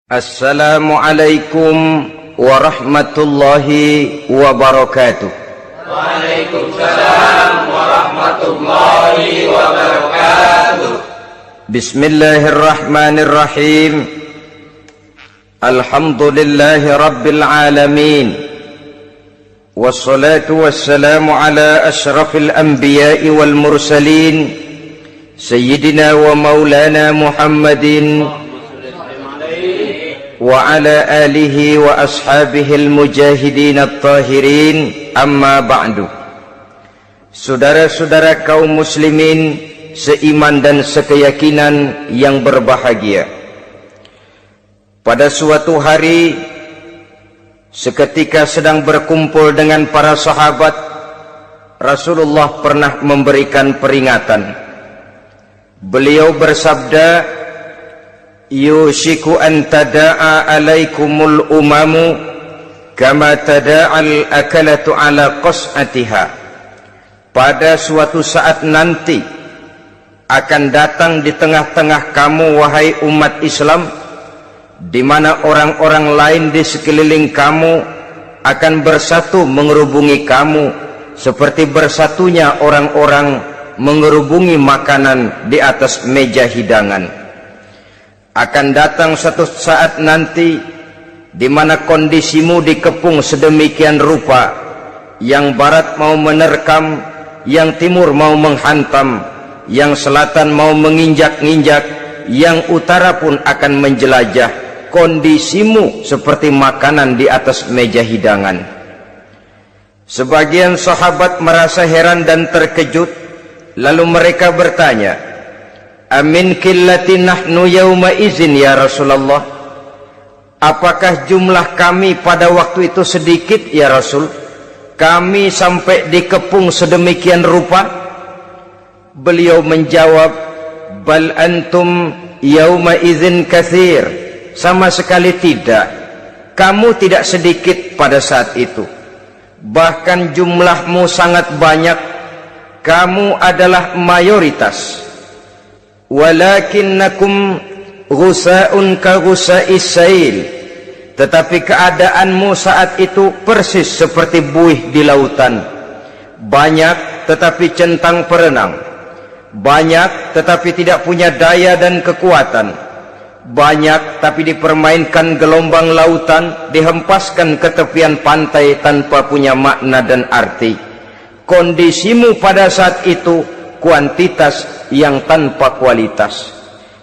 Assalamualaikum warahmatullahi wabarakatuh. Waalaikumsalam warahmatullahi wabarakatuh. Bismillahirrahmanirrahim. Alhamdulillahi rabbil alamin. Wassalatu wassalamu ala ashrafil anbiya'i wal mursalin, Sayyidina wa maulana Muhammadin wa ala alihi wa ashabihil mujahidin at-tahirin, amma ba'du. Saudara-saudara kaum muslimin seiman dan sekeyakinan yang berbahagia, pada suatu hari seketika sedang berkumpul dengan para sahabat, Rasulullah pernah memberikan peringatan. Beliau bersabda, yushiku an tada'a alaikumul umamu kama tada'al akalatu ala qas'atiha. Pada suatu saat nanti akan datang di tengah-tengah kamu, wahai umat Islam, di mana orang-orang lain di sekeliling kamu akan bersatu mengerubungi kamu seperti bersatunya orang-orang mengerubungi makanan di atas meja hidangan. Akan datang suatu saat nanti di mana kondisimu dikepung sedemikian rupa, yang barat mau menerkam, yang timur mau menghantam, yang selatan mau menginjak-injak, yang utara pun akan menjelajah. Kondisimu seperti makanan di atas meja hidangan. Sebagian sahabat merasa heran dan terkejut, lalu mereka bertanya, amin qillati nahnu yauma izin ya Rasulullah, apakah jumlah kami pada waktu itu sedikit ya Rasul, kami sampai dikepung sedemikian rupa? Beliau menjawab, bal antum yauma izin katsir, sama sekali tidak, kamu tidak sedikit pada saat itu, bahkan jumlahmu sangat banyak, kamu adalah mayoritas. Walakinnakum ghusa'un ka ghusa'is sail, tetapi keadaanmu saat itu persis seperti buih di lautan. Banyak tetapi centang perenang, banyak tetapi tidak punya daya dan kekuatan, banyak tapi dipermainkan gelombang lautan, dihempaskan ke tepian pantai tanpa punya makna dan arti. Kondisimu pada saat itu kuantitas yang tanpa kualitas,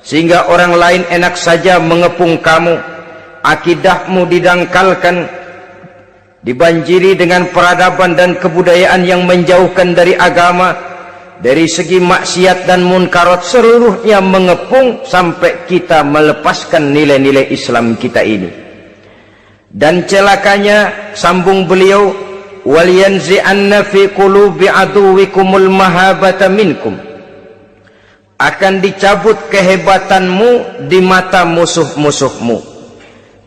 sehingga orang lain enak saja mengepung kamu. Akidahmu didangkalkan, dibanjiri dengan peradaban dan kebudayaan yang menjauhkan dari agama. Dari segi maksiat dan munkarat seluruhnya mengepung sampai kita melepaskan nilai-nilai Islam kita ini. Dan celakanya, sambung beliau, wal yanzi'anna fi qulubi aduwikumul mahabata minkum, akan dicabut kehebatanmu di mata musuh-musuhmu,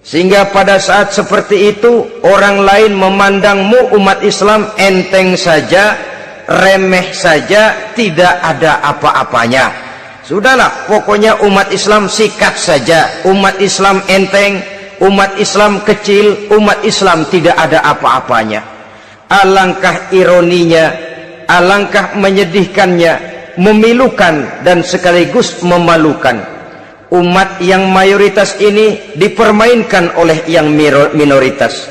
sehingga pada saat seperti itu orang lain memandangmu umat Islam enteng saja, remeh saja, tidak ada apa-apanya. Sudahlah, pokoknya umat Islam sikat saja, umat Islam enteng, umat Islam kecil, umat Islam tidak ada apa-apanya. Alangkah ironinya, alangkah menyedihkannya, memilukan dan sekaligus memalukan. Umat yang mayoritas ini dipermainkan oleh yang minoritas.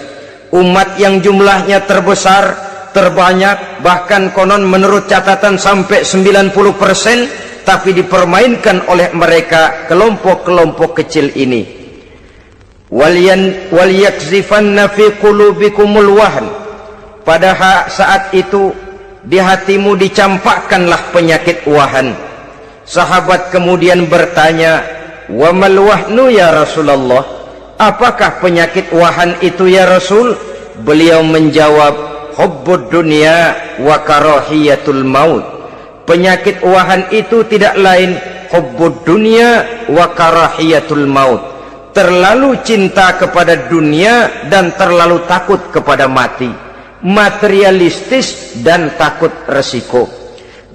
Umat yang jumlahnya terbesar, terbanyak, bahkan konon menurut catatan sampai 90%, tapi dipermainkan oleh mereka kelompok-kelompok kecil ini. Wal yakzifanna fi qulubikumul wahn, pada saat itu di hatimu dicampakkanlah penyakit wahan. Sahabat kemudian bertanya, wa mal wahnu ya Rasulullah, apakah penyakit wahan itu ya Rasul? Beliau menjawab, hubbud dunya wa karahiyatul maut. Penyakit wahan itu tidak lain hubbud dunya wa karahiyatul maut, terlalu cinta kepada dunia dan terlalu takut kepada mati, materialistis dan takut resiko.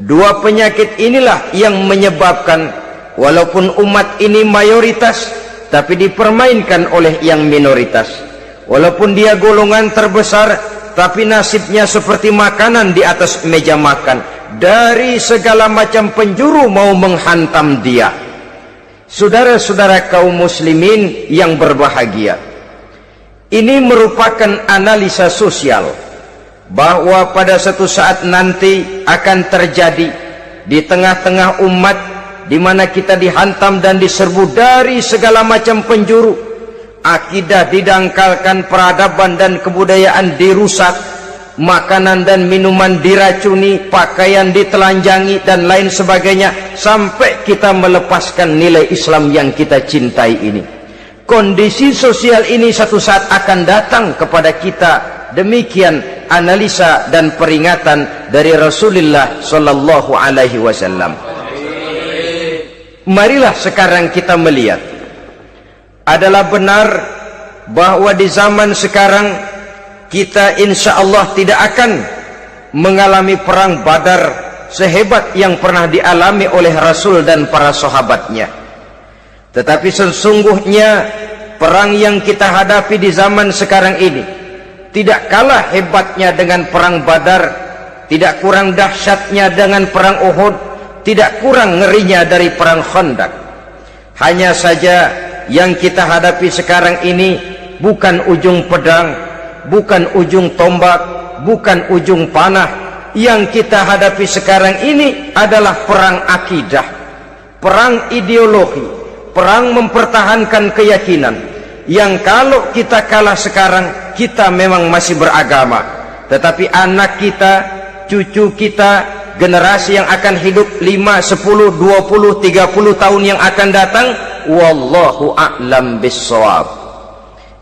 Dua penyakit inilah yang menyebabkan walaupun umat ini mayoritas, tapi dipermainkan oleh yang minoritas. Walaupun dia golongan terbesar, tapi nasibnya seperti makanan di atas meja makan. Dari segala macam penjuru mau menghantam dia. Saudara-saudara kaum muslimin yang berbahagia, ini merupakan analisa sosial bahwa pada suatu saat nanti akan terjadi di tengah-tengah umat di mana kita dihantam dan diserbu dari segala macam penjuru. Akidah didangkalkan, peradaban dan kebudayaan dirusak, makanan dan minuman diracuni, pakaian ditelanjangi dan lain sebagainya, sampai kita melepaskan nilai Islam yang kita cintai ini. Kondisi sosial ini satu saat akan datang kepada kita. Demikian analisa dan peringatan dari Rasulullah sallallahu alaihi wasallam. Marilah sekarang kita melihat, adalah benar bahwa di zaman sekarang kita insya Allah tidak akan mengalami perang Badar sehebat yang pernah dialami oleh Rasul dan para sahabatnya. Tetapi sesungguhnya perang yang kita hadapi di zaman sekarang ini tidak kalah hebatnya dengan perang Badar, tidak kurang dahsyatnya dengan perang Uhud, tidak kurang ngerinya dari perang Khandaq. Hanya saja yang kita hadapi sekarang ini bukan ujung pedang, bukan ujung tombak, bukan ujung panah. Yang kita hadapi sekarang ini adalah perang akidah, perang ideologi, perang mempertahankan keyakinan. Yang kalau kita kalah sekarang, kita memang masih beragama, tetapi anak kita, cucu kita, generasi yang akan hidup 5, 10, 20, 30 tahun yang akan datang, wallahu a'lam bissawab.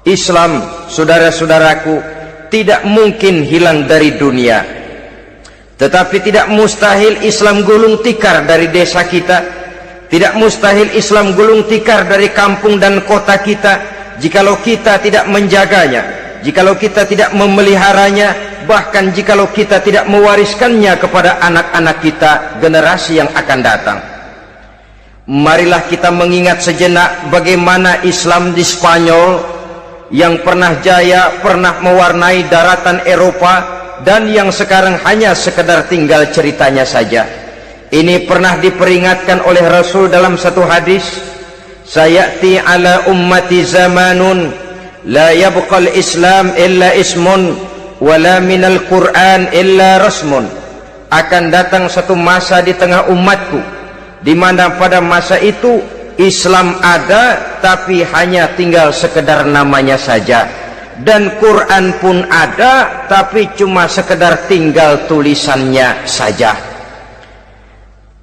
Islam, saudara-saudaraku, tidak mungkin hilang dari dunia, tetapi tidak mustahil Islam gulung tikar dari desa kita, tidak mustahil Islam gulung tikar dari kampung dan kota kita, jikalau kita tidak menjaganya, jikalau kita tidak memeliharanya, bahkan jikalau kita tidak mewariskannya kepada anak-anak kita, generasi yang akan datang. Marilah kita mengingat sejenak bagaimana Islam di Spanyol yang pernah jaya, pernah mewarnai daratan Eropa, dan yang sekarang hanya sekedar tinggal ceritanya saja. Ini pernah diperingatkan oleh Rasul dalam satu hadis, sayati ala ummati zamanun la yabqal Islam illa ismun wala minal Quran illa rasmun. Akan datang satu masa di tengah umatku di mana pada masa itu Islam ada tapi hanya tinggal sekedar namanya saja, dan Quran pun ada tapi cuma sekedar tinggal tulisannya saja.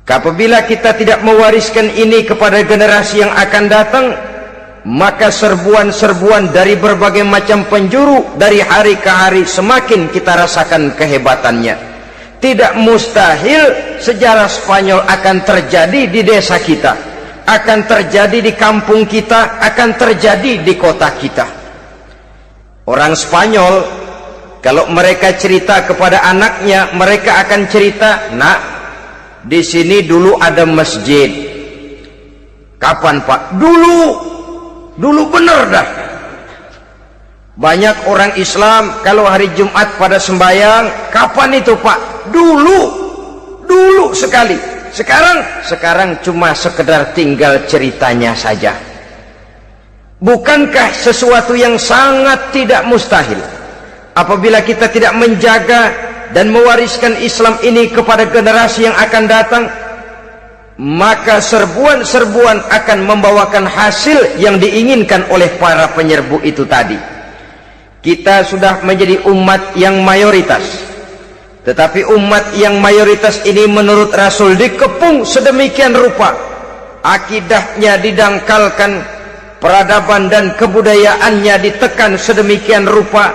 Apabila kita tidak mewariskan ini kepada generasi yang akan datang, maka serbuan-serbuan dari berbagai macam penjuru dari hari ke hari semakin kita rasakan kehebatannya. Tidak mustahil sejarah Spanyol akan terjadi di desa kita, akan terjadi di kampung kita, akan terjadi di kota kita. Orang Spanyol kalau mereka cerita kepada anaknya, mereka akan cerita, "Nak, di sini dulu ada masjid." "Kapan, Pak?" Dulu bener dah. Banyak orang Islam kalau hari Jumat pada sembahyang, "Kapan itu, Pak?" Dulu sekali. Sekarang cuma sekedar tinggal ceritanya saja. Bukankah sesuatu yang sangat tidak mustahil apabila kita tidak menjaga dan mewariskan Islam ini kepada generasi yang akan datang, maka serbuan-serbuan akan membawakan hasil yang diinginkan oleh para penyerbu itu tadi. Kita sudah menjadi umat yang mayoritas, tetapi umat yang mayoritas ini menurut Rasul dikepung sedemikian rupa, akidahnya didangkalkan, peradaban dan kebudayaannya ditekan sedemikian rupa,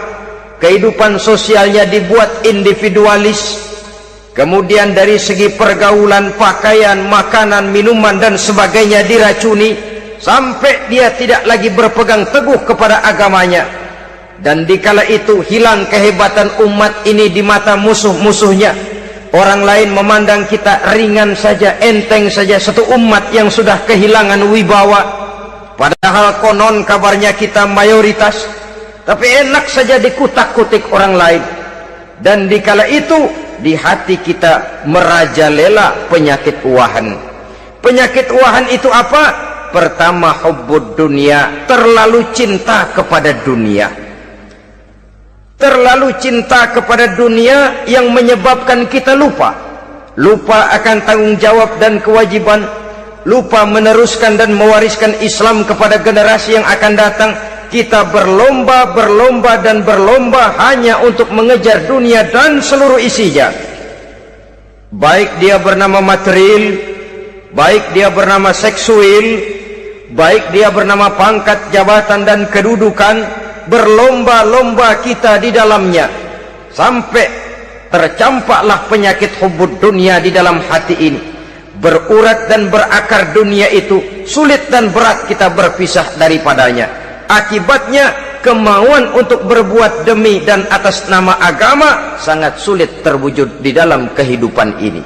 kehidupan sosialnya dibuat individualis, kemudian dari segi pergaulan, pakaian, makanan, minuman dan sebagainya diracuni, sampai dia tidak lagi berpegang teguh kepada agamanya. Dan dikala itu hilang kehebatan umat ini di mata musuh-musuhnya. Orang lain memandang kita ringan saja, enteng saja, satu umat yang sudah kehilangan wibawa. Padahal konon kabarnya kita mayoritas, tapi enak saja dikutak-kutik orang lain. Dan dikala itu di hati kita merajalela penyakit uahan. Penyakit uahan itu apa? Pertama, hubbud dunia, terlalu cinta kepada dunia. Terlalu cinta kepada dunia yang menyebabkan kita lupa akan tanggung jawab dan kewajiban, lupa meneruskan dan mewariskan Islam kepada generasi yang akan datang. Kita berlomba hanya untuk mengejar dunia dan seluruh isinya, baik dia bernama material, baik dia bernama seksual, baik dia bernama pangkat, jabatan dan kedudukan. Berlomba-lomba kita di dalamnya sampai tercampaklah penyakit hubbud dunia di dalam hati ini. Berurat dan berakar dunia itu, sulit dan berat kita berpisah daripadanya. Akibatnya kemauan untuk berbuat demi dan atas nama agama sangat sulit terwujud di dalam kehidupan ini.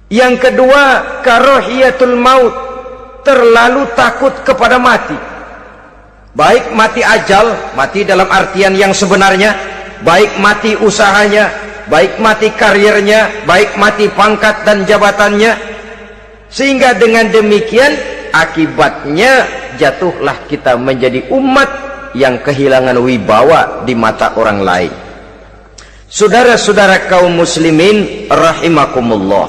Yang kedua, karahiyatul maut, terlalu takut kepada mati. Baik mati ajal, mati dalam artian yang sebenarnya, baik mati usahanya, baik mati karirnya, baik mati pangkat dan jabatannya. Sehingga dengan demikian akibatnya jatuhlah kita menjadi umat yang kehilangan wibawa di mata orang lain. Saudara-saudara kaum muslimin rahimakumullah,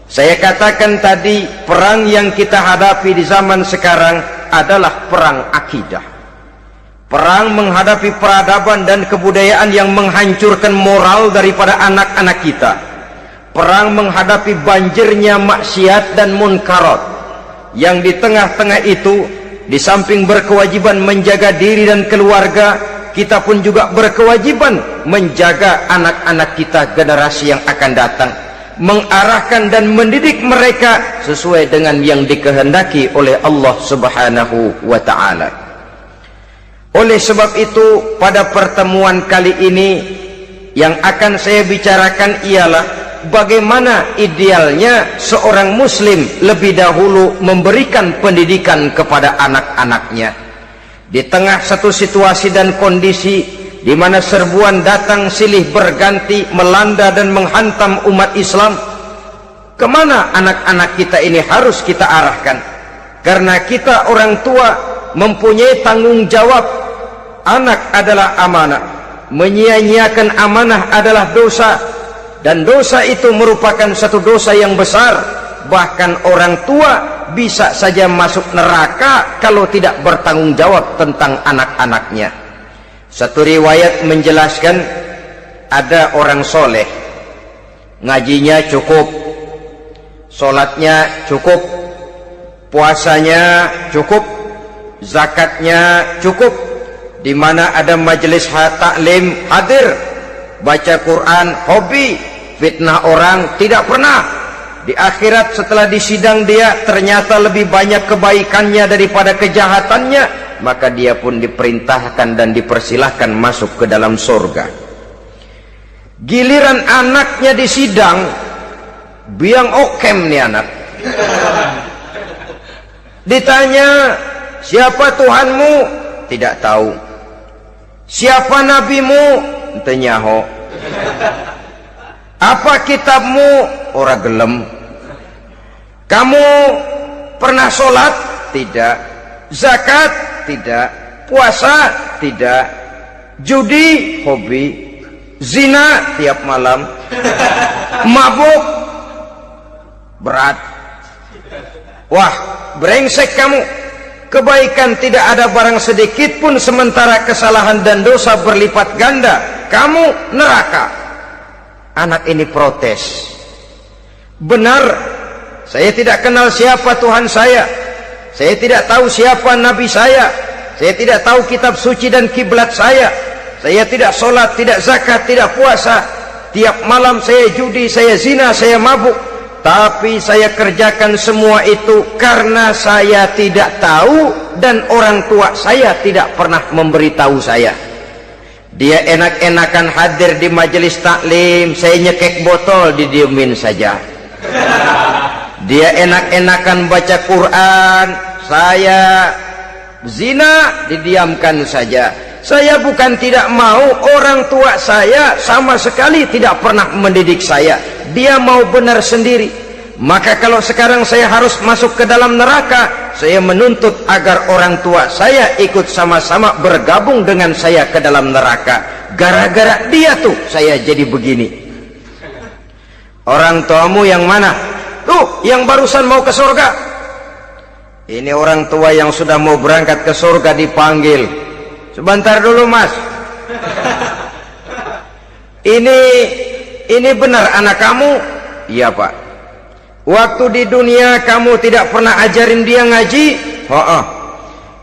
saya katakan tadi, perang yang kita hadapi di zaman sekarang adalah perang akidah. Perang menghadapi peradaban dan kebudayaan yang menghancurkan moral daripada anak-anak kita. Perang menghadapi banjirnya maksiat dan munkarat, yang di tengah-tengah itu, di samping berkewajiban menjaga diri dan keluarga, kita pun juga berkewajiban menjaga anak-anak kita, generasi yang akan datang, mengarahkan dan mendidik mereka sesuai dengan yang dikehendaki oleh Allah Subhanahu wa ta'ala. Oleh sebab itu, pada pertemuan kali ini yang akan saya bicarakan ialah bagaimana idealnya seorang muslim lebih dahulu memberikan pendidikan kepada anak-anaknya. Di tengah satu situasi dan kondisi di mana serbuan datang silih berganti melanda dan menghantam umat Islam, kemana anak-anak kita ini harus kita arahkan? Karena kita orang tua mempunyai tanggung jawab. Anak adalah amanah, menyia-nyiakan amanah adalah dosa, dan dosa itu merupakan satu dosa yang besar. Bahkan orang tua bisa saja masuk neraka kalau tidak bertanggung jawab tentang anak-anaknya. Satu riwayat menjelaskan, ada orang soleh, ngajinya cukup, sholatnya cukup, puasanya cukup, zakatnya cukup, di mana ada majelis taklim hadir, baca Quran hobi, fitnah orang tidak pernah. Di akhirat setelah disidang dia ternyata lebih banyak kebaikannya daripada kejahatannya, maka dia pun diperintahkan dan dipersilahkan masuk ke dalam surga. Giliran anaknya disidang, biang okem nih anak. Ditanya, siapa Tuhanmu? Tidak tahu. Siapa nabimu? Ente nyaho. Apa kitabmu? Ora gelem. Kamu pernah sholat? Tidak. Zakat? Tidak. Puasa? Tidak. Judi? Hobi. Zina? Tiap malam. Mabuk? Berat. Wah, brengsek kamu. Kebaikan tidak ada barang sedikit pun, sementara kesalahan dan dosa berlipat ganda. Kamu neraka. Anak ini protes. Benar, saya tidak kenal siapa Tuhan saya. Saya tidak tahu siapa Nabi saya. Saya tidak tahu kitab suci dan kiblat saya. Saya tidak sholat, tidak zakat, tidak puasa. Tiap malam saya judi, saya zina, saya mabuk. Tapi saya kerjakan semua itu karena saya tidak tahu dan orang tua saya tidak pernah memberitahu saya. Dia enak-enakan hadir di majelis taklim, saya nyekek botol, didiemin saja. Dia enak-enakan baca Quran, saya zina, didiamkan saja. Saya bukan tidak mau, orang tua saya sama sekali tidak pernah mendidik saya. Dia mau benar sendiri. Maka kalau sekarang saya harus masuk ke dalam neraka, saya menuntut agar orang tua saya ikut sama-sama bergabung dengan saya ke dalam neraka. Gara-gara dia tuh saya jadi begini. Orang tuamu yang mana? Tuh, yang barusan mau ke surga. Ini orang tua yang sudah mau berangkat ke surga dipanggil. Sebentar dulu, Mas. Ini benar anak kamu? Iya, Pak. Waktu di dunia kamu tidak pernah ajarin dia ngaji?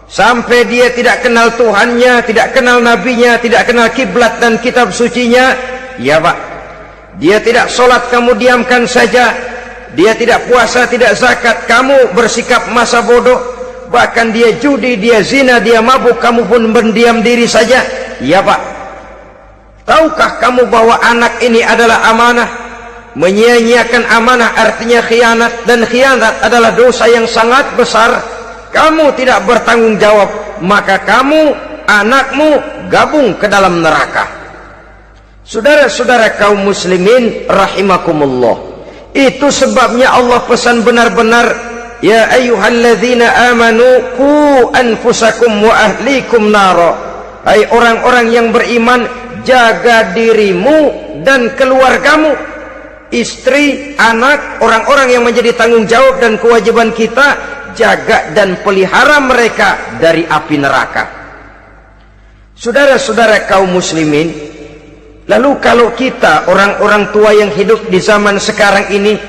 Sampai dia tidak kenal Tuhannya, tidak kenal nabinya, tidak kenal kiblat dan kitab sucinya? Ya, Pak. Dia tidak sholat, kamu diamkan saja. Dia tidak puasa, tidak zakat, kamu bersikap masa bodoh. Bahkan dia judi, dia zina, dia mabuk, kamu pun berdiam diri saja. Ya, Pak. Tahukah kamu bahwa anak ini adalah amanah? Menyia-nyiakan amanah artinya khianat, dan khianat adalah dosa yang sangat besar. Kamu tidak bertanggung jawab, maka kamu, anakmu gabung ke dalam neraka. Saudara-saudara kaum muslimin rahimakumullah, itu sebabnya Allah pesan benar-benar, ya ayyuhalladzina amanu qu anfusakum wa ahlikum nara. Hai orang-orang yang beriman, jaga dirimu dan keluargamu, istri, anak, orang-orang yang menjadi tanggung jawab dan kewajiban kita, jaga dan pelihara mereka dari api neraka. Saudara-saudara kaum muslimin, lalu kalau kita orang-orang tua yang hidup di zaman sekarang ini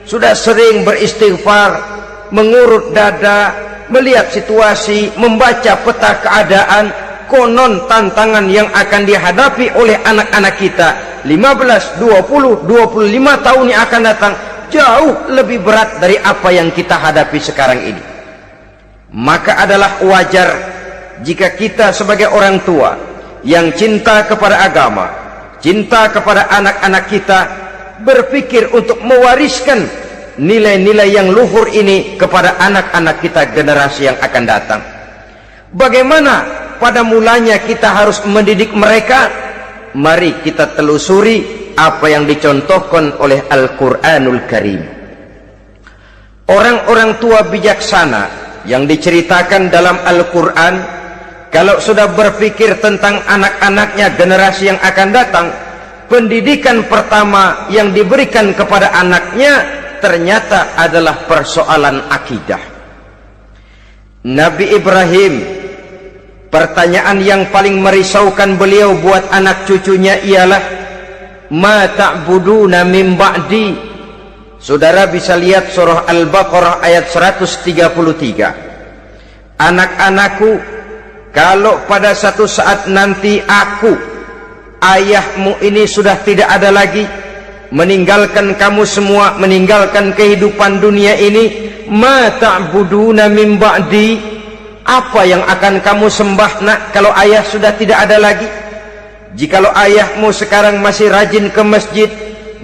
sudah sering beristighfar, mengurut dada, melihat situasi, membaca peta keadaan, konon tantangan yang akan dihadapi oleh anak-anak kita 15, 20, 25 tahun yang akan datang jauh lebih berat dari apa yang kita hadapi sekarang ini. Maka adalah wajar jika kita sebagai orang tua yang cinta kepada agama, cinta kepada anak-anak kita, berpikir untuk mewariskan nilai-nilai yang luhur ini kepada anak-anak kita generasi yang akan datang. Bagaimana pada mulanya kita harus mendidik mereka? Mari kita telusuri apa yang dicontohkan oleh Al-Quranul Karim. Orang-orang tua bijaksana yang diceritakan dalam Al-Quran, kalau sudah berpikir tentang anak-anaknya generasi yang akan datang, pendidikan pertama yang diberikan kepada anaknya ternyata adalah persoalan akidah. Nabi Ibrahim, pertanyaan yang paling merisaukan beliau buat anak cucunya ialah, ma ta'buduna min ba'di. Saudara bisa lihat surah Al-Baqarah ayat 133. Anak-anakku, kalau pada satu saat nanti aku, ayahmu ini sudah tidak ada lagi, meninggalkan kamu semua, meninggalkan kehidupan dunia ini, ma ta'buduna min ba'di, apa yang akan kamu sembah nak kalau ayah sudah tidak ada lagi? Jikalau ayahmu sekarang masih rajin ke masjid,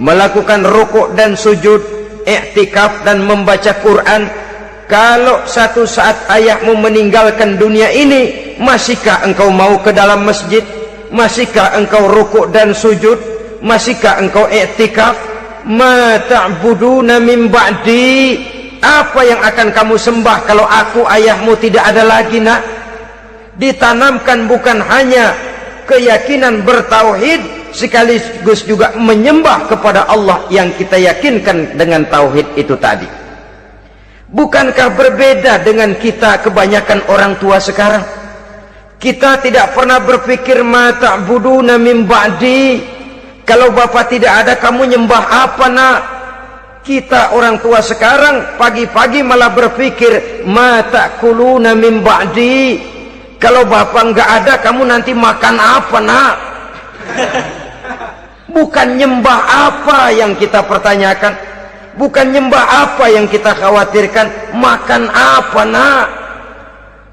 melakukan rukuk dan sujud, i'tikaf dan membaca Quran, kalau satu saat ayahmu meninggalkan dunia ini, masihkah engkau mau ke dalam masjid? Masihkah engkau rukuk dan sujud? Masihkah engkau i'tikaf? Ma ta'buduna min ba'di, apa yang akan kamu sembah kalau aku ayahmu tidak ada lagi nak? Ditanamkan bukan hanya keyakinan bertauhid, sekaligus juga menyembah kepada Allah yang kita yakinkan dengan tauhid itu tadi. Bukankah berbeda dengan kita kebanyakan orang tua sekarang? Kita tidak pernah berpikir ma ta'buduna min ba'di, kalau bapak tidak ada kamu nyembah apa nak? Kita orang tua sekarang pagi-pagi malah berpikir ma ta'kuluna min ba'di, kalau bapak enggak ada kamu nanti makan apa nak? Bukan nyembah apa yang kita pertanyakan, bukan nyembah apa yang kita khawatirkan, makan apa nak?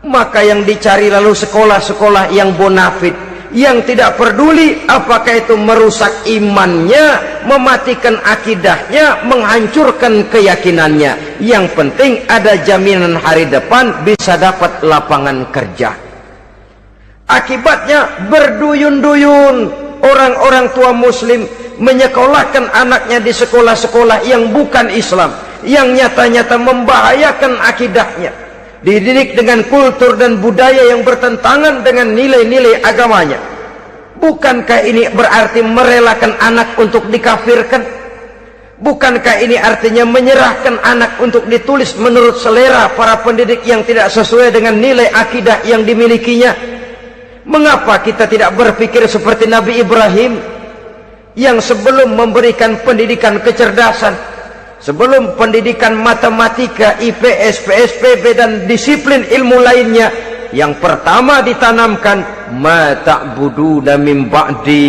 Maka yang dicari lalu sekolah-sekolah yang bonafit, yang tidak peduli apakah itu merusak imannya, mematikan akidahnya, menghancurkan keyakinannya. Yang penting ada jaminan hari depan bisa dapat lapangan kerja. Akibatnya berduyun-duyun orang-orang tua muslim menyekolahkan anaknya di sekolah-sekolah yang bukan Islam, yang nyata-nyata membahayakan akidahnya, dididik dengan kultur dan budaya yang bertentangan dengan nilai-nilai agamanya. Bukankah ini berarti merelakan anak untuk dikafirkan? Bukankah ini artinya menyerahkan anak untuk ditulis menurut selera para pendidik yang tidak sesuai dengan nilai akidah yang dimilikinya? Mengapa kita tidak berpikir seperti Nabi Ibrahim yang sebelum memberikan pendidikan kecerdasan, sebelum pendidikan matematika, IPS, PSPB dan disiplin ilmu lainnya, yang pertama ditanamkan, ma ta'buduna min ba'di,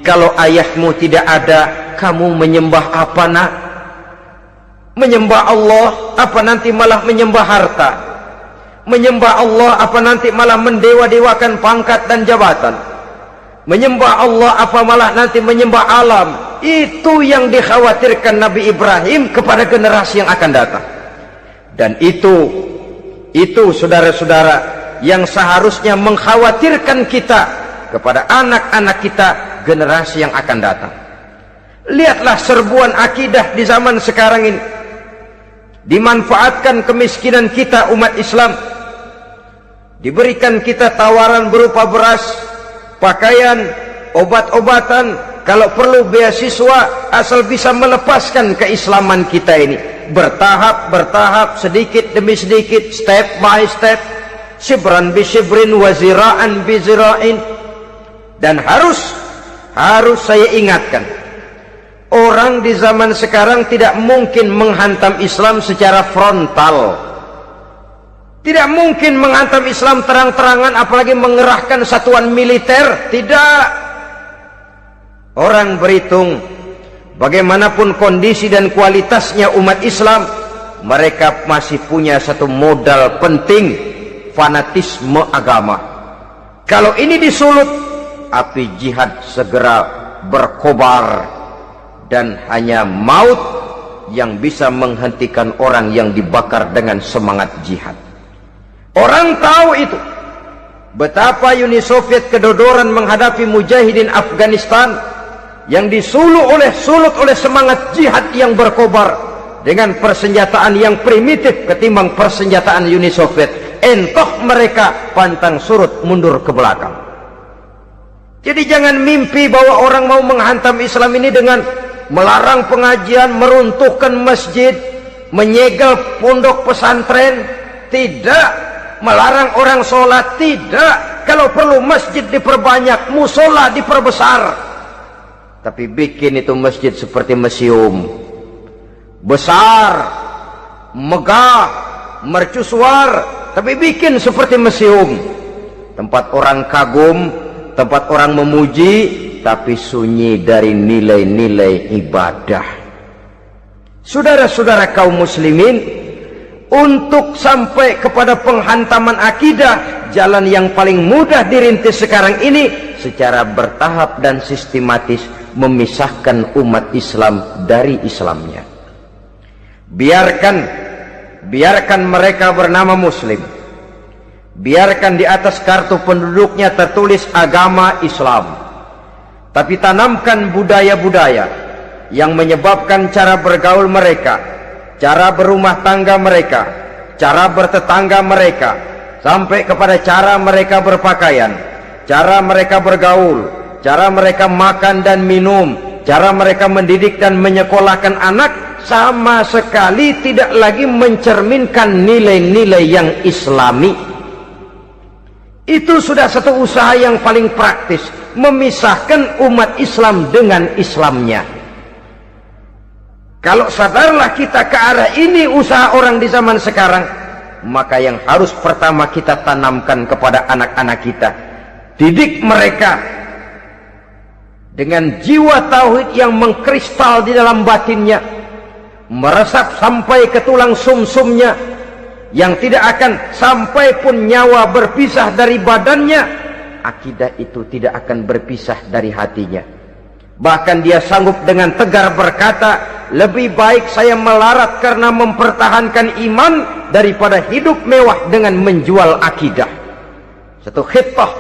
kalau ayahmu tidak ada, kamu menyembah apa nak? Menyembah Allah, apa nanti malah menyembah harta? Menyembah Allah, apa nanti malah mendewa-dewakan pangkat dan jabatan? Menyembah Allah, apa malah nanti menyembah alam? Itu yang dikhawatirkan Nabi Ibrahim kepada generasi yang akan datang. Dan itu saudara-saudara yang seharusnya mengkhawatirkan kita kepada anak-anak kita, generasi yang akan datang. Lihatlah serbuan akidah di zaman sekarang ini. Dimanfaatkan kemiskinan kita umat Islam. Diberikan kita tawaran berupa beras, pakaian, obat-obatan, kalau perlu beasiswa, asal bisa melepaskan keislaman kita ini. Bertahap, sedikit demi sedikit, step by step, shibran bi shibrin, wazira'an bi zira'in. Dan harus saya ingatkan, orang di zaman sekarang tidak mungkin menghantam Islam secara frontal. Tidak mungkin menghantam Islam terang-terangan, apalagi mengerahkan satuan militer. Tidak. Orang berhitung bagaimanapun kondisi dan kualitasnya umat Islam, mereka masih punya satu modal penting, fanatisme agama. Kalau ini disulut, api jihad segera berkobar, dan hanya maut yang bisa menghentikan orang yang dibakar dengan semangat jihad. Orang tahu itu. Betapa Uni Soviet kedodoran menghadapi mujahidin Afghanistan yang disulut oleh semangat jihad yang berkobar dengan persenjataan yang primitif ketimbang persenjataan Uni Soviet. Entoh mereka pantang surut mundur ke belakang. Jadi jangan mimpi bahwa orang mau menghantam Islam ini dengan melarang pengajian, meruntuhkan masjid, menyegel pondok pesantren. Tidak. Melarang orang sholat. Tidak. Kalau perlu masjid diperbanyak, musola diperbesar. Tapi bikin itu masjid seperti museum, besar, megah, mercusuar, tapi bikin seperti museum, tempat orang kagum, tempat orang memuji, tapi sunyi dari nilai-nilai ibadah. Saudara-saudara kaum muslimin, untuk sampai kepada penghantaman akidah, jalan yang paling mudah dirintis sekarang ini secara bertahap dan sistematis, memisahkan umat Islam dari Islamnya. Biarkan mereka bernama muslim, biarkan di atas kartu penduduknya tertulis agama Islam, tapi tanamkan budaya-budaya yang menyebabkan cara bergaul mereka, cara berumah tangga mereka, cara bertetangga mereka, sampai kepada cara mereka berpakaian, cara mereka bergaul, cara mereka makan dan minum, cara mereka mendidik dan menyekolahkan anak, sama sekali tidak lagi mencerminkan nilai-nilai yang islami. Itu sudah satu usaha yang paling praktis, memisahkan umat Islam dengan Islamnya. Kalau sadarlah kita ke arah ini usaha orang di zaman sekarang, maka yang harus pertama kita tanamkan kepada anak-anak kita, didik mereka dengan jiwa tauhid yang mengkristal di dalam batinnya, meresap sampai ke tulang sumsumnya, yang tidak akan sampai pun nyawa berpisah dari badannya, akidah itu tidak akan berpisah dari hatinya. Bahkan dia sanggup dengan tegar berkata, lebih baik saya melarat karena mempertahankan iman daripada hidup mewah dengan menjual akidah. Satu khittah,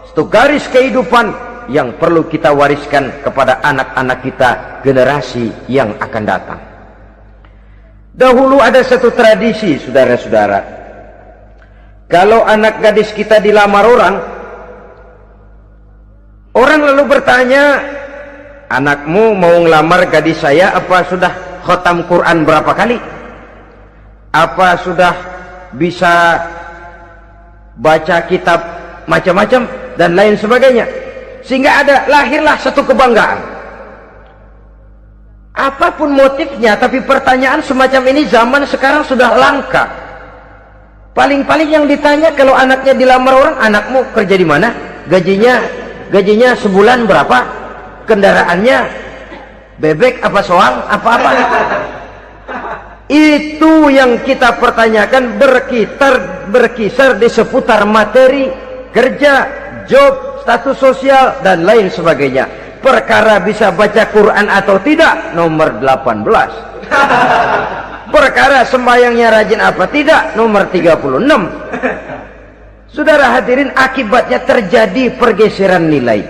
satu garis kehidupan yang perlu kita wariskan kepada anak-anak kita, generasi yang akan datang. Dahulu ada satu tradisi, saudara-saudara. Kalau anak gadis kita dilamar orang lalu bertanya, anakmu mau ngelamar gadis saya, apa sudah khatam Quran berapa kali? Apa sudah bisa baca kitab macam-macam dan lain sebagainya? Sehingga lahirlah satu kebanggaan. Apapun motifnya, tapi pertanyaan semacam ini zaman sekarang sudah langka. Paling-paling yang ditanya kalau anaknya dilamar orang, anakmu kerja di mana? Gajinya sebulan berapa? Kendaraannya bebek apa soang apa-apa. Itu yang kita pertanyakan, berkisar di seputar materi, kerja, job, status sosial dan lain sebagainya. Perkara bisa baca Quran atau tidak, nomor 18. Perkara sembahyangnya rajin apa tidak, nomor 36. Saudara hadirin, akibatnya terjadi pergeseran nilai.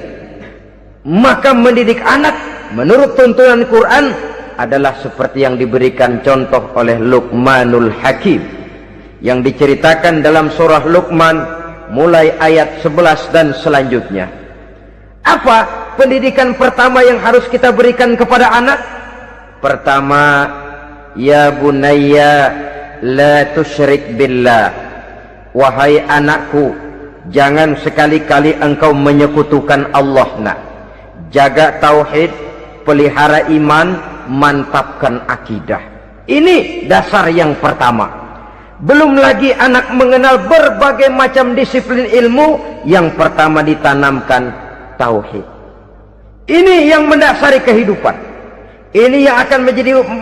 Maka mendidik anak menurut tuntunan Quran adalah seperti yang diberikan contoh oleh Luqmanul Hakim, yang diceritakan dalam surah Luqman mulai ayat 11 dan selanjutnya. Apa pendidikan pertama yang harus kita berikan kepada anak? Pertama, ya bunayya la tusyrik billah. Wahai anakku, jangan sekali-kali engkau menyekutukan Allah. Nak, jaga tauhid, pelihara iman, mantapkan akidah. Ini dasar yang pertama. Belum lagi anak mengenal berbagai macam disiplin ilmu, yang pertama ditanamkan tauhid. Ini yang mendasari kehidupan. Ini yang akan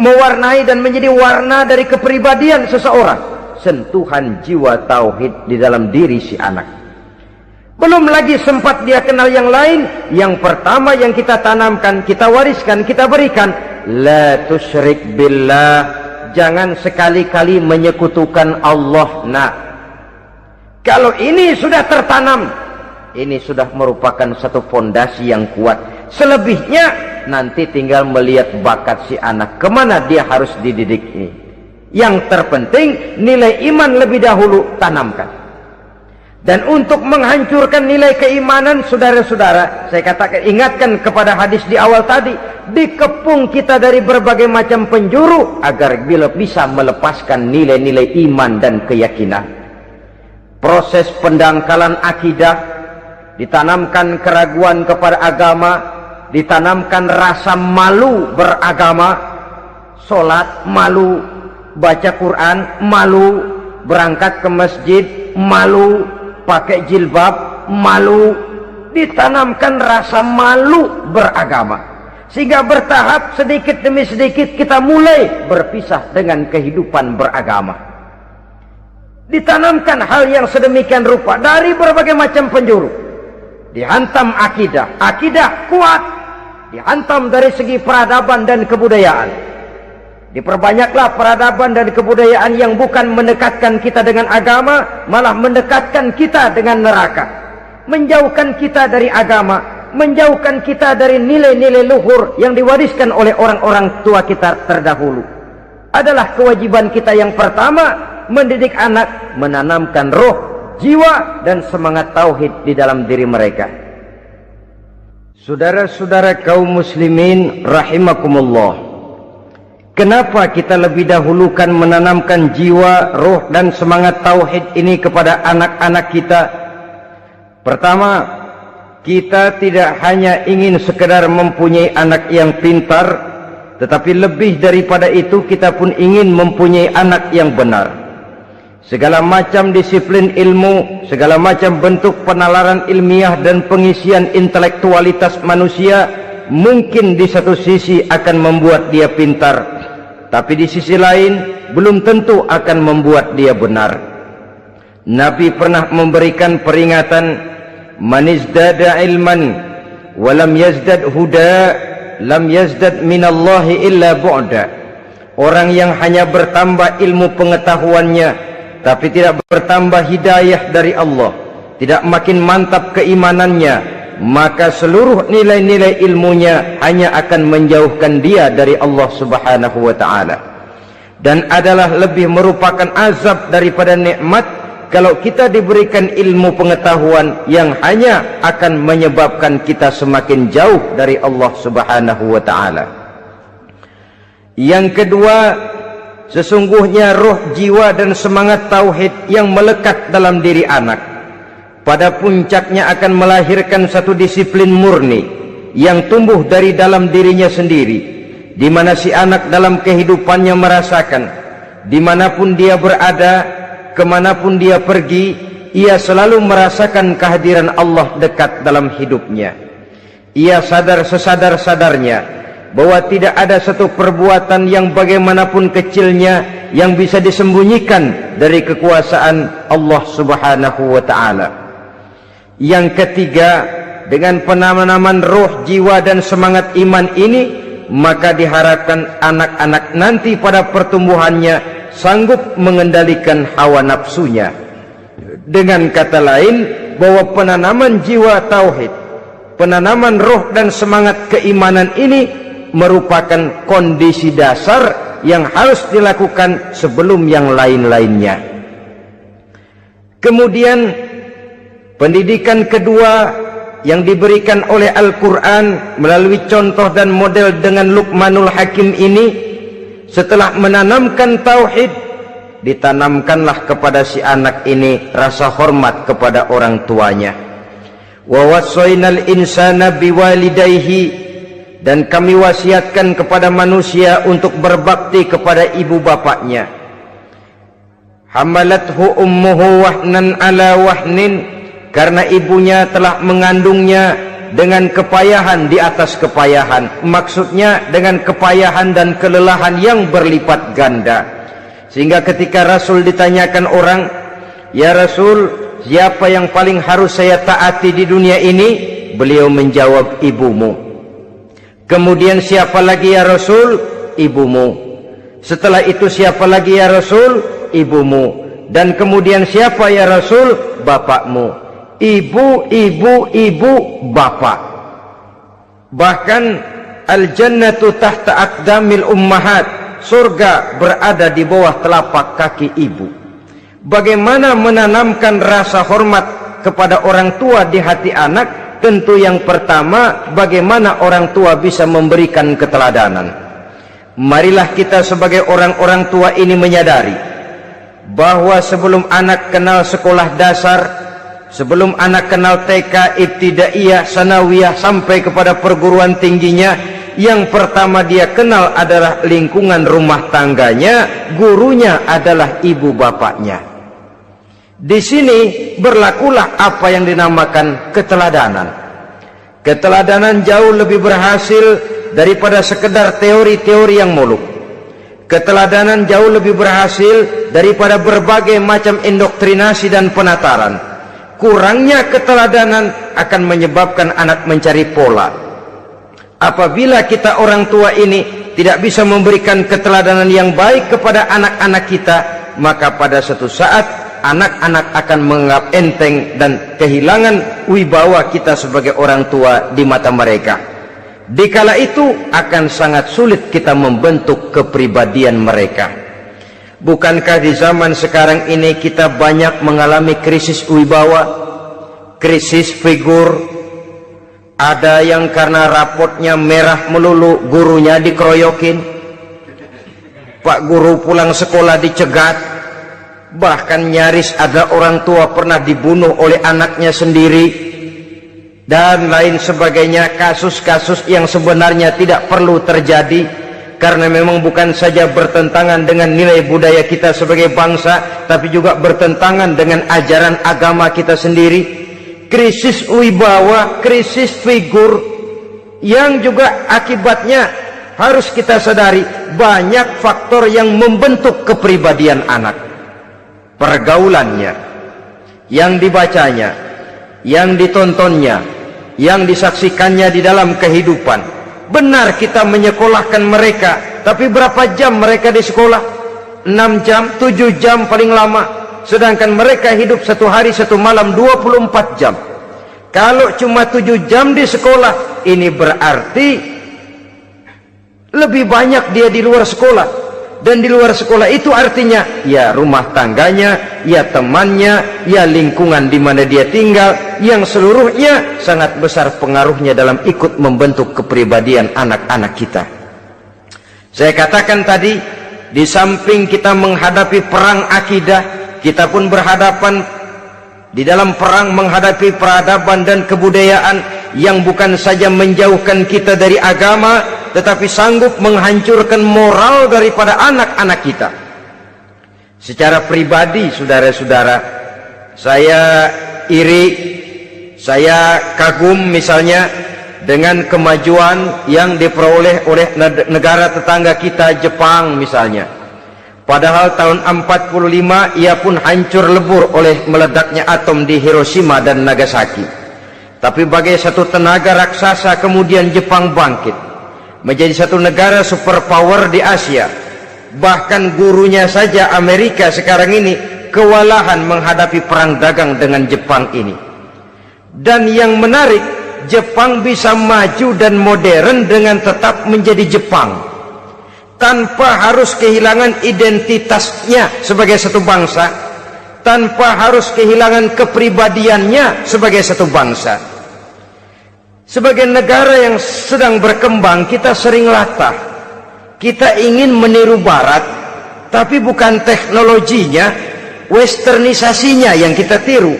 mewarnai dan menjadi warna dari kepribadian seseorang. Sentuhan jiwa tauhid di dalam diri si anak. Belum lagi sempat dia kenal yang lain. Yang pertama yang kita tanamkan, kita wariskan, kita berikan, la tusyrik billah. Jangan sekali-kali menyekutukan Allah. Nah, kalau ini sudah tertanam, ini sudah merupakan satu fondasi yang kuat. Selebihnya nanti tinggal melihat bakat si anak, kemana dia harus dididik ini. Yang terpenting nilai iman lebih dahulu tanamkan. Dan untuk menghancurkan nilai keimanan, saudara-saudara, saya katakan, ingatkan kepada hadis di awal tadi, dikepung kita dari berbagai macam penjuru agar bila bisa melepaskan nilai-nilai iman dan keyakinan. Proses pendangkalan akidah, ditanamkan keraguan kepada agama, ditanamkan rasa malu beragama, sholat malu, baca Quran malu, berangkat ke masjid malu, pakai jilbab malu. Ditanamkan rasa malu beragama, sehingga bertahap sedikit demi sedikit kita mulai berpisah dengan kehidupan beragama. Ditanamkan hal yang sedemikian rupa dari berbagai macam penjuru. Dihantam akidah, akidah kuat, dihantam dari segi peradaban dan kebudayaan. Diperbanyaklah peradaban dan kebudayaan yang bukan mendekatkan kita dengan agama, malah mendekatkan kita dengan neraka. Menjauhkan kita dari agama, menjauhkan kita dari nilai-nilai luhur yang diwariskan oleh orang-orang tua kita terdahulu. Adalah kewajiban kita yang pertama, mendidik anak, menanamkan roh, jiwa, dan semangat tauhid di dalam diri mereka. Saudara-saudara kaum muslimin rahimakumullah, kenapa kita lebih dahulukan menanamkan jiwa, roh, dan semangat tauhid ini kepada anak-anak kita? Pertama, kita tidak hanya ingin sekedar mempunyai anak yang pintar, tetapi lebih daripada itu kita pun ingin mempunyai anak yang benar. Segala macam disiplin ilmu, segala macam bentuk penalaran ilmiah dan pengisian intelektualitas manusia mungkin di satu sisi akan membuat dia pintar, tapi di sisi lain belum tentu akan membuat dia benar. Nabi pernah memberikan peringatan, man izdada ilman wa lam yazdad huda lam yazdad minallahi illa bu'da. Orang yang hanya bertambah ilmu pengetahuannya tapi tidak bertambah hidayah dari Allah, tidak makin mantap keimanannya, maka seluruh nilai-nilai ilmunya hanya akan menjauhkan dia dari Allah Subhanahu wa ta'ala. Dan adalah lebih merupakan azab daripada nikmat kalau kita diberikan ilmu pengetahuan yang hanya akan menyebabkan kita semakin jauh dari Allah Subhanahu wa ta'ala. Yang kedua, sesungguhnya roh, jiwa dan semangat tauhid yang melekat dalam diri anak pada puncaknya akan melahirkan satu disiplin murni yang tumbuh dari dalam dirinya sendiri, di mana si anak dalam kehidupannya merasakan dimanapun dia berada, kemanapun dia pergi, ia selalu merasakan kehadiran Allah dekat dalam hidupnya. Ia sadar sesadar-sadarnya bahwa tidak ada satu perbuatan yang bagaimanapun kecilnya yang bisa disembunyikan dari kekuasaan Allah Subhanahu wa ta'ala. Yang ketiga, dengan penanaman roh, jiwa dan semangat iman ini, maka diharapkan anak-anak nanti pada pertumbuhannya sanggup mengendalikan hawa nafsunya. Dengan kata lain, bahwa penanaman jiwa tauhid, penanaman roh dan semangat keimanan ini merupakan kondisi dasar yang harus dilakukan sebelum yang lain-lainnya. Kemudian pendidikan kedua yang diberikan oleh Al-Quran melalui contoh dan model dengan Luqmanul Hakim ini, setelah menanamkan tauhid, ditanamkanlah kepada si anak ini rasa hormat kepada orang tuanya. Wa wassaynal insana biwalidayhi, dan kami wasiatkan kepada manusia untuk berbakti kepada ibu bapaknya. Hamalathu ummuhu wahnan ala wahnin, karena ibunya telah mengandungnya dengan kepayahan di atas kepayahan, maksudnya dengan kepayahan dan kelelahan yang berlipat ganda. Sehingga ketika Rasul ditanyakan orang, "Ya Rasul, siapa yang paling harus saya taati di dunia ini?" Beliau menjawab, "Ibumu." Kemudian, "Siapa lagi ya Rasul?" "Ibumu." Setelah itu, "Siapa lagi ya Rasul?" "Ibumu." Dan kemudian, "Siapa ya Rasul?" "Bapakmu." Ibu, ibu, ibu, bapak. Bahkan al-jannatu tahta aqdamil ummahat, surga berada di bawah telapak kaki ibu. Bagaimana menanamkan rasa hormat kepada orang tua di hati anak? Tentu yang pertama, bagaimana orang tua bisa memberikan keteladanan. Marilah kita sebagai orang-orang tua ini menyadari bahwa sebelum anak kenal sekolah dasar, sebelum anak kenal TK, ibtidaiyah, sanawiyah, sampai kepada perguruan tingginya, yang pertama dia kenal adalah lingkungan rumah tangganya, gurunya adalah ibu bapaknya. Di sini berlakulah apa yang dinamakan keteladanan. Keteladanan jauh lebih berhasil daripada sekedar teori-teori yang muluk. Keteladanan jauh lebih berhasil daripada berbagai macam indoktrinasi dan penataran. Kurangnya keteladanan akan menyebabkan anak mencari pola. Apabila kita orang tua ini tidak bisa memberikan keteladanan yang baik kepada anak-anak kita, maka pada suatu saat anak-anak akan menganggap enteng dan kehilangan wibawa kita sebagai orang tua di mata mereka. Dikala itu akan sangat sulit kita membentuk kepribadian mereka. Bukankah di zaman sekarang ini kita banyak mengalami krisis wibawa, krisis figur? Ada yang karena rapotnya merah melulu, gurunya dikeroyokin. Pak guru pulang sekolah dicegat. Bahkan nyaris ada orang tua pernah dibunuh oleh anaknya sendiri, dan lain sebagainya. Kasus-kasus yang sebenarnya tidak perlu terjadi, karena memang bukan saja bertentangan dengan nilai budaya kita sebagai bangsa, tapi juga bertentangan dengan ajaran agama kita sendiri. Krisis wibawa, krisis figur, yang juga akibatnya harus kita sadari banyak faktor yang membentuk kepribadian anak. Pergaulannya, yang dibacanya, yang ditontonnya, yang disaksikannya di dalam kehidupan. Benar kita menyekolahkan mereka, tapi berapa jam mereka di sekolah? 6 jam, 7 jam paling lama. Sedangkan mereka hidup 1 hari 1 malam 24 jam. Kalau cuma 7 jam di sekolah, ini berarti lebih banyak dia di luar sekolah. Dan di luar sekolah itu artinya ya rumah tangganya, ya temannya, ya lingkungan di mana dia tinggal, yang seluruhnya sangat besar pengaruhnya dalam ikut membentuk kepribadian anak-anak kita. Saya katakan tadi, di samping kita menghadapi perang akidah, kita pun berhadapan di dalam perang menghadapi peradaban dan kebudayaan yang bukan saja menjauhkan kita dari agama, tetapi sanggup menghancurkan moral daripada anak-anak kita. Secara pribadi, saudara-saudara, saya iri, saya kagum misalnya dengan kemajuan yang diperoleh oleh negara tetangga kita, Jepang misalnya. Padahal tahun 45 ia pun hancur lebur oleh meledaknya atom di Hiroshima dan Nagasaki. Tapi bagai satu tenaga raksasa kemudian Jepang bangkit menjadi satu negara superpower di Asia. Bahkan gurunya saja Amerika sekarang ini kewalahan menghadapi perang dagang dengan Jepang ini. Dan yang menarik, Jepang bisa maju dan modern dengan tetap menjadi Jepang, tanpa harus kehilangan identitasnya sebagai satu bangsa, tanpa harus kehilangan kepribadiannya sebagai satu bangsa. Sebagai negara yang sedang berkembang, kita sering latah. Kita ingin meniru Barat, tapi bukan teknologinya, westernisasinya yang kita tiru.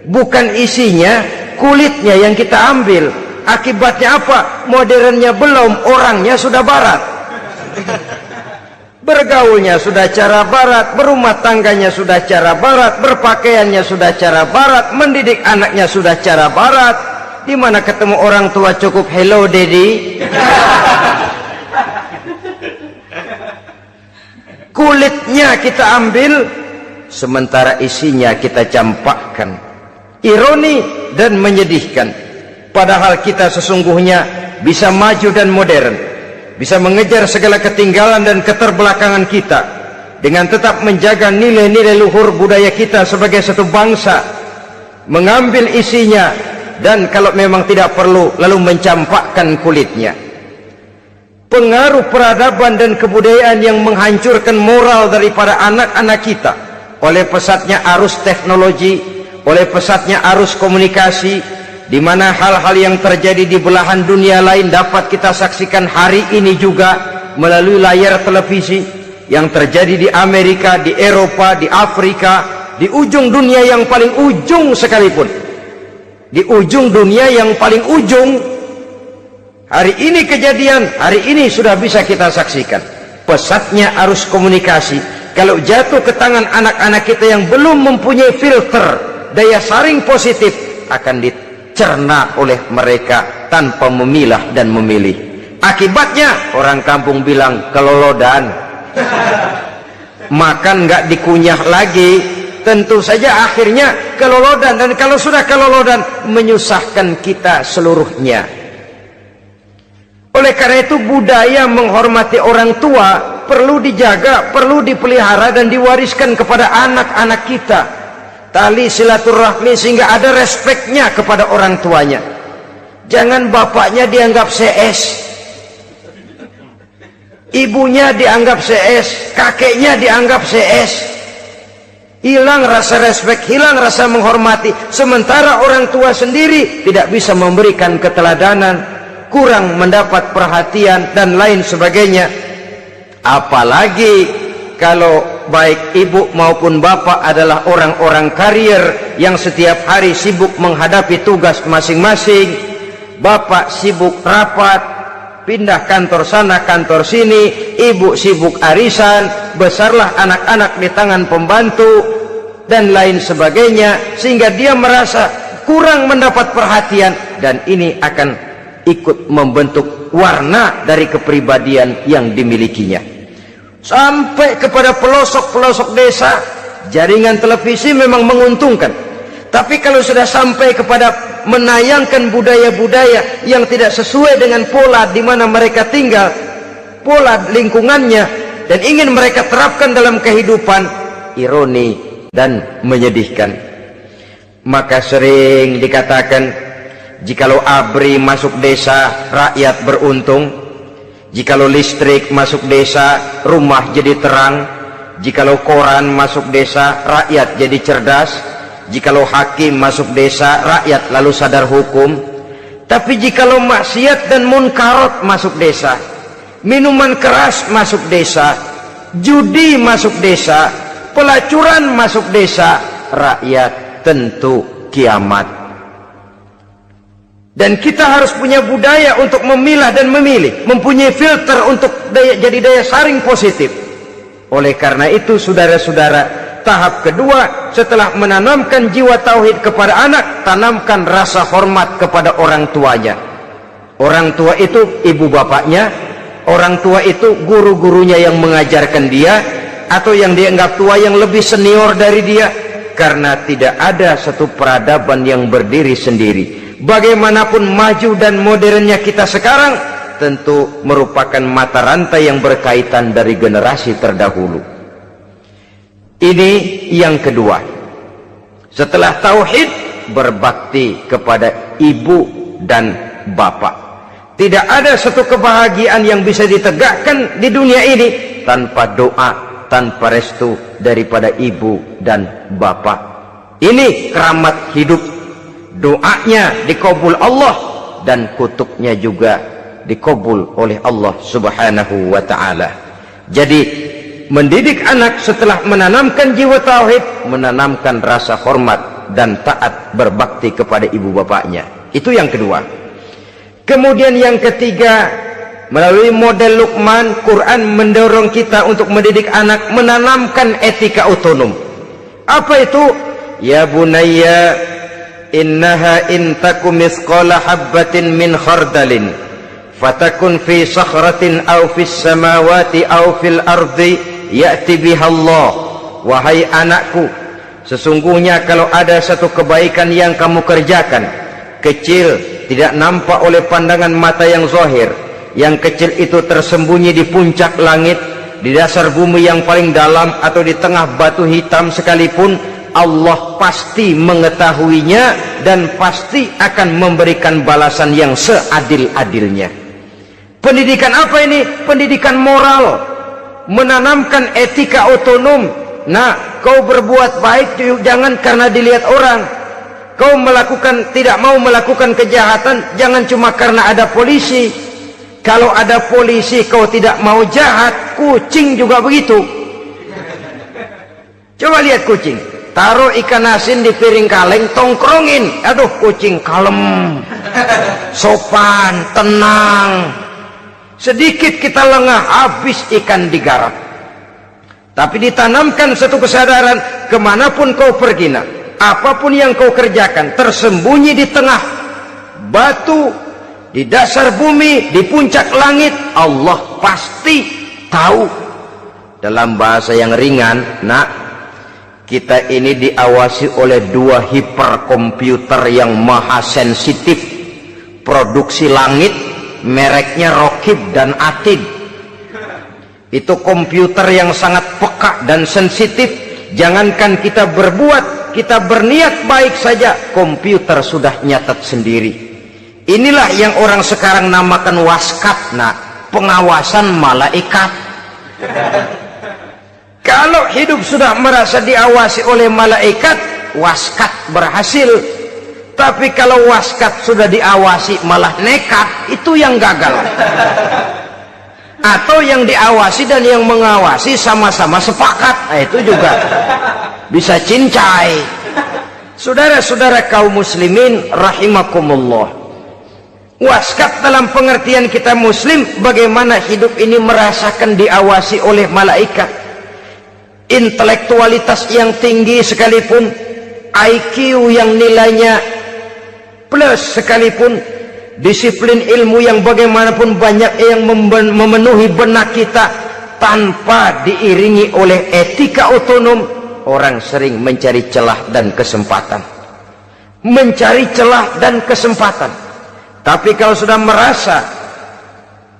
Bukan isinya, kulitnya yang kita ambil. Akibatnya apa? Modernnya belum, orangnya sudah Barat. Bergaulnya sudah cara Barat, berumah tangganya sudah cara Barat, berpakaiannya sudah cara Barat, mendidik anaknya sudah cara Barat. Di mana ketemu orang tua cukup hello daddy. Kulitnya kita ambil, sementara isinya kita campakkan. Ironi dan menyedihkan. Padahal kita sesungguhnya bisa maju dan modern, bisa mengejar segala ketinggalan dan keterbelakangan kita, dengan tetap menjaga nilai-nilai luhur budaya kita sebagai satu bangsa, mengambil isinya, dan kalau memang tidak perlu lalu mencampakkan kulitnya. Pengaruh peradaban dan kebudayaan yang menghancurkan moral daripada anak-anak kita oleh pesatnya arus teknologi, oleh pesatnya arus komunikasi, di mana hal-hal yang terjadi di belahan dunia lain dapat kita saksikan hari ini juga melalui layar televisi. Yang terjadi di Amerika, di Eropa, di Afrika, di ujung dunia yang paling ujung sekalipun, di ujung dunia yang paling ujung, hari ini kejadian, hari ini sudah bisa kita saksikan. Pesatnya arus komunikasi, kalau jatuh ke tangan anak-anak kita yang belum mempunyai filter, daya saring positif, akan dicerna oleh mereka tanpa memilah dan memilih. Akibatnya orang kampung bilang kelolodan. Makan nggak dikunyah lagi. Tentu saja akhirnya kelolodan, dan kalau sudah kelolodan menyusahkan kita seluruhnya. Oleh karena itu budaya menghormati orang tua perlu dijaga, perlu dipelihara dan diwariskan kepada anak-anak kita. Tali silaturahmi sehingga ada respeknya kepada orang tuanya. Jangan bapaknya dianggap CS, ibunya dianggap CS, kakeknya dianggap CS. Hilang rasa respek, hilang rasa menghormati. Sementara orang tua sendiri tidak bisa memberikan keteladanan, kurang mendapat perhatian dan lain sebagainya. Apalagi kalau baik ibu maupun bapak adalah orang-orang karier yang setiap hari sibuk menghadapi tugas masing-masing. Bapak sibuk rapat, pindah kantor sana kantor sini, ibu sibuk arisan, besarlah anak-anak di tangan pembantu dan lain sebagainya, sehingga dia merasa kurang mendapat perhatian, dan ini akan ikut membentuk warna dari kepribadian yang dimilikinya. Sampai kepada pelosok-pelosok desa, jaringan televisi memang menguntungkan, Tapi kalau sudah sampai kepada menayangkan budaya-budaya yang tidak sesuai dengan pola di mana mereka tinggal, pola lingkungannya, dan ingin mereka terapkan dalam kehidupan, ironi dan menyedihkan. Maka sering dikatakan, jikalau ABRI masuk desa, rakyat beruntung. Jikalau listrik masuk desa, rumah jadi terang. Jikalau koran masuk desa, rakyat jadi cerdas. Jikalau hakim masuk desa, rakyat lalu sadar hukum. Tapi jikalau maksiat dan munkarat masuk desa, minuman keras masuk desa, judi masuk desa, pelacuran masuk desa, rakyat tentu kiamat. Dan kita harus punya budaya untuk memilah dan memilih, mempunyai filter untuk jadi daya saring positif. Oleh karena itu, saudara-saudara, tahap kedua setelah menanamkan jiwa tauhid kepada anak, tanamkan rasa hormat kepada orang tuanya. Orang tua itu ibu bapaknya, orang tua itu guru-gurunya yang mengajarkan dia, atau yang dianggap tua yang lebih senior dari dia. Karena tidak ada satu peradaban yang berdiri sendiri. Bagaimanapun maju dan modernnya kita sekarang, tentu merupakan mata rantai yang berkaitan dari generasi terdahulu. Ini yang kedua. Setelah tauhid, berbakti kepada ibu dan bapak. Tidak ada satu kebahagiaan yang bisa ditegakkan di dunia ini tanpa doa, tanpa restu daripada ibu dan bapak. Ini keramat hidup. Doanya dikabul Allah dan kutuknya juga dikabul oleh Allah Subhanahu wa ta'ala. Jadi mendidik anak setelah menanamkan jiwa tauhid, menanamkan rasa hormat dan taat berbakti kepada ibu bapaknya. Itu yang kedua. Kemudian yang ketiga, melalui model Luqman, Quran mendorong kita untuk mendidik anak, menanamkan etika otonom. Apa itu? Ya bunayya, innaha in takum mithqala habbatin min khardalin fatakun fi sakhratin aw fis samawati aw fil ardi ya'ti biha Allah. Wahai anakku, sesungguhnya kalau ada satu kebaikan yang kamu kerjakan, kecil, tidak nampak oleh pandangan mata yang zahir, yang kecil itu tersembunyi di puncak langit, di dasar bumi yang paling dalam, atau di tengah batu hitam sekalipun, Allah pasti mengetahuinya dan pasti akan memberikan balasan yang seadil-adilnya. Pendidikan apa ini? Pendidikan moral, menanamkan etika otonom. Nah, kau berbuat baik jangan karena dilihat orang. Kau tidak mau melakukan kejahatan jangan cuma karena ada polisi. Kalau ada polisi kau tidak mau jahat, kucing juga begitu. Coba lihat kucing, taruh ikan asin di piring kaleng, tongkrongin, aduh kucing kalem, sopan, tenang. Sedikit kita lengah, habis ikan digarap. Tapi ditanamkan satu kesadaran, kemanapun kau pergi, nak, apapun yang kau kerjakan, tersembunyi di tengah batu, di dasar bumi, di puncak langit, Allah pasti tahu. Dalam bahasa yang ringan, nak, kita ini diawasi oleh dua hiperkomputer yang maha sensitif, produksi langit, mereknya Rokib dan Atid. Itu komputer yang sangat peka dan sensitif. Jangankan kita berbuat, kita berniat baik saja, komputer sudah nyatat sendiri. Inilah yang orang sekarang namakan waskat, nah, pengawasan malaikat. Kalau hidup sudah merasa diawasi oleh malaikat, waskat berhasil. Tapi kalau waskat sudah diawasi malah nekat, itu yang gagal. Atau yang diawasi dan yang mengawasi sama-sama sepakat, nah, itu juga bisa cincai. Saudara-saudara kaum muslimin rahimakumullah, waskat dalam pengertian kita muslim, bagaimana hidup ini merasakan diawasi oleh malaikat. Intelektualitas yang tinggi sekalipun, IQ yang nilainya plus sekalipun, disiplin ilmu yang bagaimanapun banyak yang memenuhi benak kita, tanpa diiringi oleh etika otonom, orang sering mencari celah dan kesempatan. mencari celah dan kesempatan. Tapi kalau sudah merasa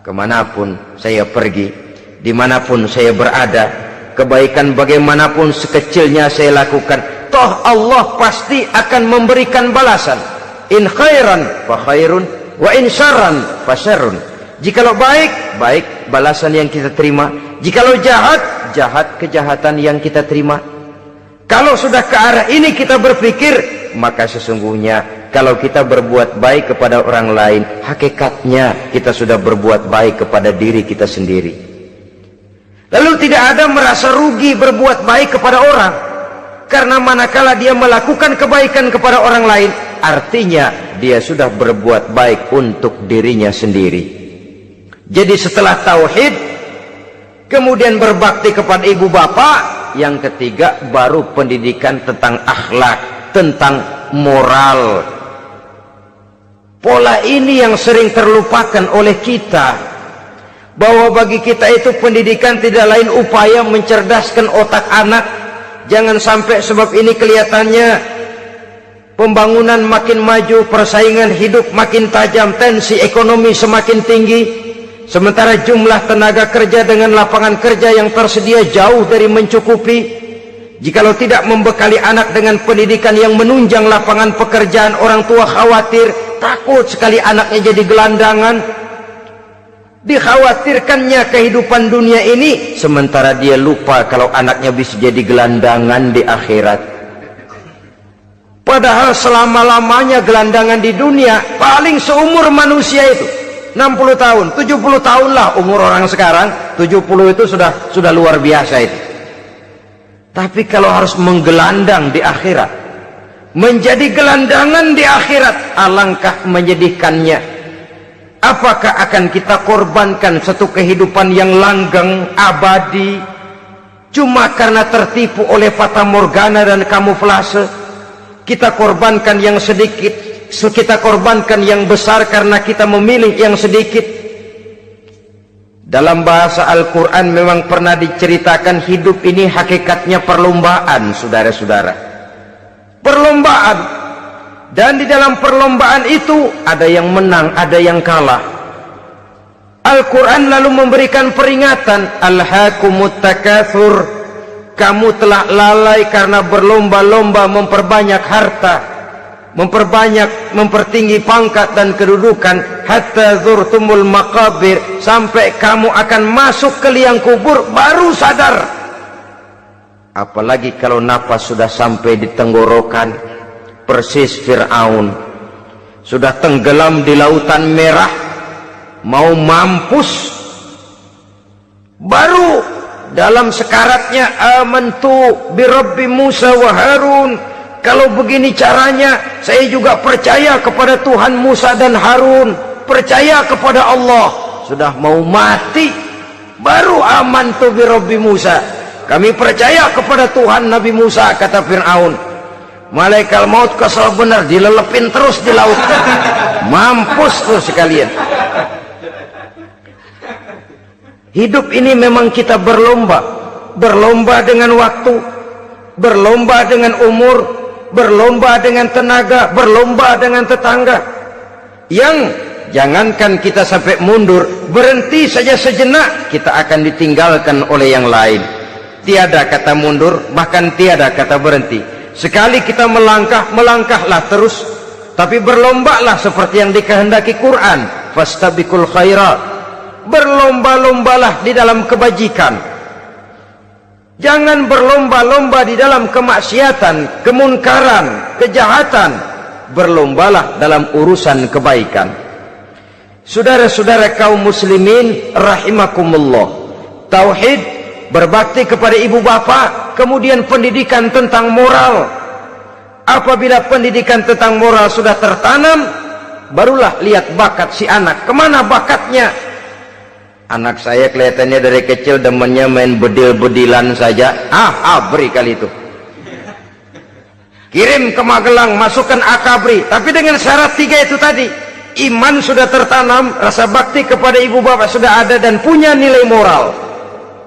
kemanapun saya pergi, dimanapun saya berada, kebaikan bagaimanapun sekecilnya saya lakukan, toh Allah pasti akan memberikan balasan. In khairan fa khairun, wa in syarran fa syarrun. Jikalau baik, baik balasan yang kita terima. Jikalau jahat, jahat kejahatan yang kita terima. Kalau sudah ke arah ini kita berpikir, maka sesungguhnya kalau kita berbuat baik kepada orang lain, hakikatnya kita sudah berbuat baik kepada diri kita sendiri. Lalu tidak ada merasa rugi berbuat baik kepada orang, karena manakala dia melakukan kebaikan kepada orang lain, artinya dia sudah berbuat baik untuk dirinya sendiri. Jadi setelah tauhid, kemudian berbakti kepada ibu bapak, yang ketiga baru pendidikan tentang akhlak, tentang moral. Pola ini yang sering terlupakan oleh kita, bahwa bagi kita itu pendidikan tidak lain upaya mencerdaskan otak anak. Jangan sampai sebab ini kelihatannya pembangunan makin maju, persaingan hidup makin tajam, tensi ekonomi semakin tinggi, sementara jumlah tenaga kerja dengan lapangan kerja yang tersedia jauh dari mencukupi. Jikalau tidak membekali anak dengan pendidikan yang menunjang lapangan pekerjaan, orang tua khawatir, takut sekali anaknya jadi gelandangan. Dikhawatirkannya kehidupan dunia ini, sementara dia lupa kalau anaknya bisa jadi gelandangan di akhirat. Padahal selama-lamanya gelandangan di dunia paling seumur manusia itu 60 tahun, 70 tahun lah umur orang sekarang. 70 itu sudah luar biasa itu. Tapi kalau harus menggelandang di akhirat, menjadi gelandangan di akhirat, alangkah menyedihkannya. Apakah akan kita korbankan satu kehidupan yang langgeng, abadi, cuma karena tertipu oleh fata morgana dan kamuflase? Kita korbankan yang sedikit, kita korbankan yang besar karena kita memilih yang sedikit. Dalam bahasa Al-Quran memang pernah diceritakan hidup ini hakikatnya perlombaan, saudara-saudara. Perlombaan. Dan di dalam perlombaan itu ada yang menang, ada yang kalah. Al-Quran lalu memberikan peringatan, Alhaakumut takatsur, kamu telah lalai karena berlomba-lomba memperbanyak harta, mempertinggi pangkat dan kedudukan, hatta zurtumul maqabir, sampai kamu akan masuk ke liang kubur baru sadar. Apalagi kalau napas sudah sampai di tenggorokan. Persis Fir'aun sudah tenggelam di lautan merah, mau mampus, baru dalam sekaratnya amantu birabbi Musa wa Harun, kalau begini caranya saya juga percaya kepada Tuhan Musa dan Harun, percaya kepada Allah. Sudah mau mati baru amantu birabbi Musa, kami percaya kepada Tuhan Nabi Musa, kata Fir'aun. Malaikat maut kesal benar, dilelepin terus di laut, mampus terus sekalian. Hidup ini memang kita berlomba, berlomba dengan waktu, berlomba dengan umur, berlomba dengan tenaga, berlomba dengan tetangga. Yang jangankan kita sampai mundur, berhenti saja sejenak, kita akan ditinggalkan oleh yang lain. Tiada kata mundur, bahkan tiada kata berhenti. Sekali kita melangkah, melangkahlah terus, tapi berlombalah seperti yang dikehendaki Quran, fastabiqul khairat, berlomba-lombalah di dalam kebajikan. Jangan berlomba-lomba di dalam kemaksiatan, kemunkaran, kejahatan. Berlombalah dalam urusan kebaikan. Saudara-saudara kaum muslimin rahimakumullah, tauhid, berbakti kepada ibu bapa, kemudian pendidikan tentang moral. Apabila pendidikan tentang moral sudah tertanam, barulah lihat bakat si anak. Kemana bakatnya? Anak saya kelihatannya dari kecil demennya main bedil-bedilan saja. Abri kali itu. Kirim ke Magelang, masukkan akabri. Tapi dengan syarat 3 itu tadi. Iman sudah tertanam, rasa bakti kepada ibu bapak sudah ada, dan punya nilai moral.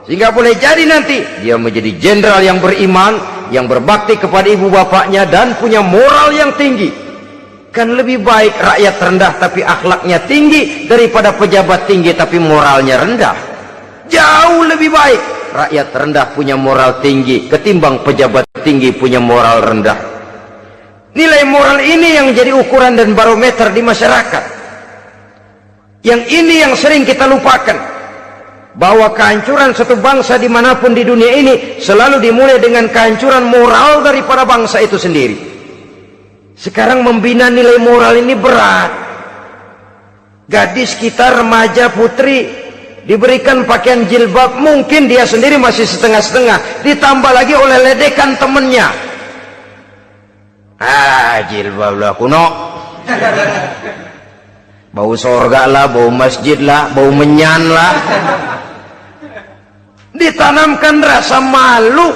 Sehingga boleh jadi nanti dia menjadi jenderal yang beriman, yang berbakti kepada ibu bapaknya, dan punya moral yang tinggi. Kan lebih baik rakyat rendah tapi akhlaknya tinggi daripada pejabat tinggi tapi moralnya rendah. Jauh lebih baik rakyat rendah punya moral tinggi ketimbang pejabat tinggi punya moral rendah. Nilai moral ini yang jadi ukuran dan barometer di masyarakat. Yang ini yang sering kita lupakan, bahwa kehancuran satu bangsa dimanapun di dunia ini selalu dimulai dengan kehancuran moral daripada bangsa itu sendiri. Sekarang membina nilai moral ini berat. Gadis kita, remaja, putri diberikan pakaian jilbab, mungkin dia sendiri masih setengah-setengah, ditambah lagi oleh ledekan temennya. Jilbab lah kuno, bau sorga lah, bau masjid lah, bau menyan lah. Ditanamkan rasa malu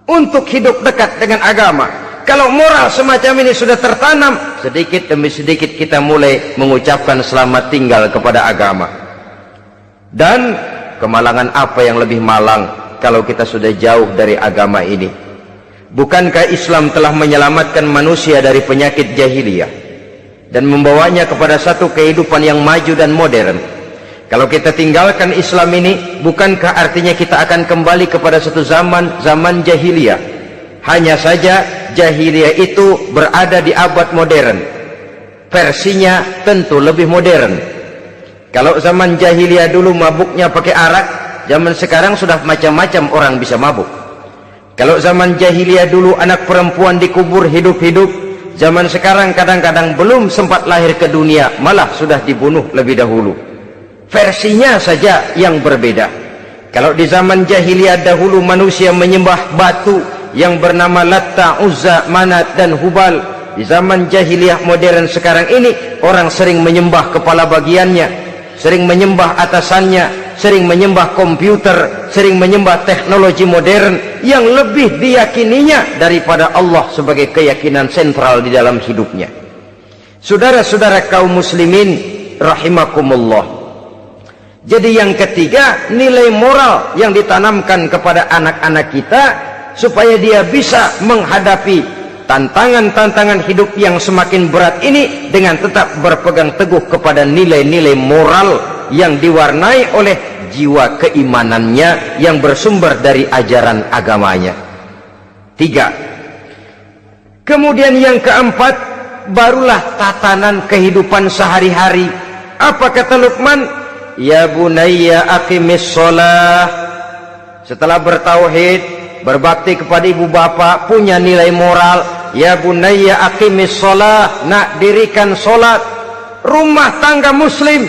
untuk hidup dekat dengan agama. Kalau moral semacam ini sudah tertanam, sedikit demi sedikit kita mulai mengucapkan selamat tinggal kepada agama. Dan kemalangan apa yang lebih malang kalau kita sudah jauh dari agama ini? Bukankah Islam telah menyelamatkan manusia dari penyakit jahiliyah dan membawanya kepada satu kehidupan yang maju dan modern? Kalau kita tinggalkan Islam ini, bukankah artinya kita akan kembali kepada satu zaman jahiliyah? Hanya saja jahiliyah itu berada di abad modern. Versinya tentu lebih modern. Kalau zaman jahiliyah dulu mabuknya pakai arak, zaman sekarang sudah macam-macam orang bisa mabuk. Kalau zaman jahiliyah dulu anak perempuan dikubur hidup-hidup, zaman sekarang kadang-kadang belum sempat lahir ke dunia, malah sudah dibunuh lebih dahulu. Versinya saja yang berbeda. Kalau di zaman jahiliyah dahulu manusia menyembah batu yang bernama Latta, Uzza, Manat dan Hubal, di zaman jahiliyah modern sekarang ini orang sering menyembah kepala bagiannya, sering menyembah atasannya, sering menyembah komputer, sering menyembah teknologi modern yang lebih diyakininya daripada Allah sebagai keyakinan sentral di dalam hidupnya. Saudara-saudara kaum muslimin rahimakumullah. Jadi yang ketiga, nilai moral yang ditanamkan kepada anak-anak kita supaya dia bisa menghadapi tantangan-tantangan hidup yang semakin berat ini dengan tetap berpegang teguh kepada nilai-nilai moral yang diwarnai oleh jiwa keimanannya yang bersumber dari ajaran agamanya. 3. Kemudian yang keempat, barulah tatanan kehidupan sehari-hari. Apa kata Luqman? Ya bunayya aqimis sholah. Setelah bertauhid, berbakti kepada ibu bapak, punya nilai moral. Ya bunayya aqimis sholah, nak dirikan sholat. Rumah tangga muslim,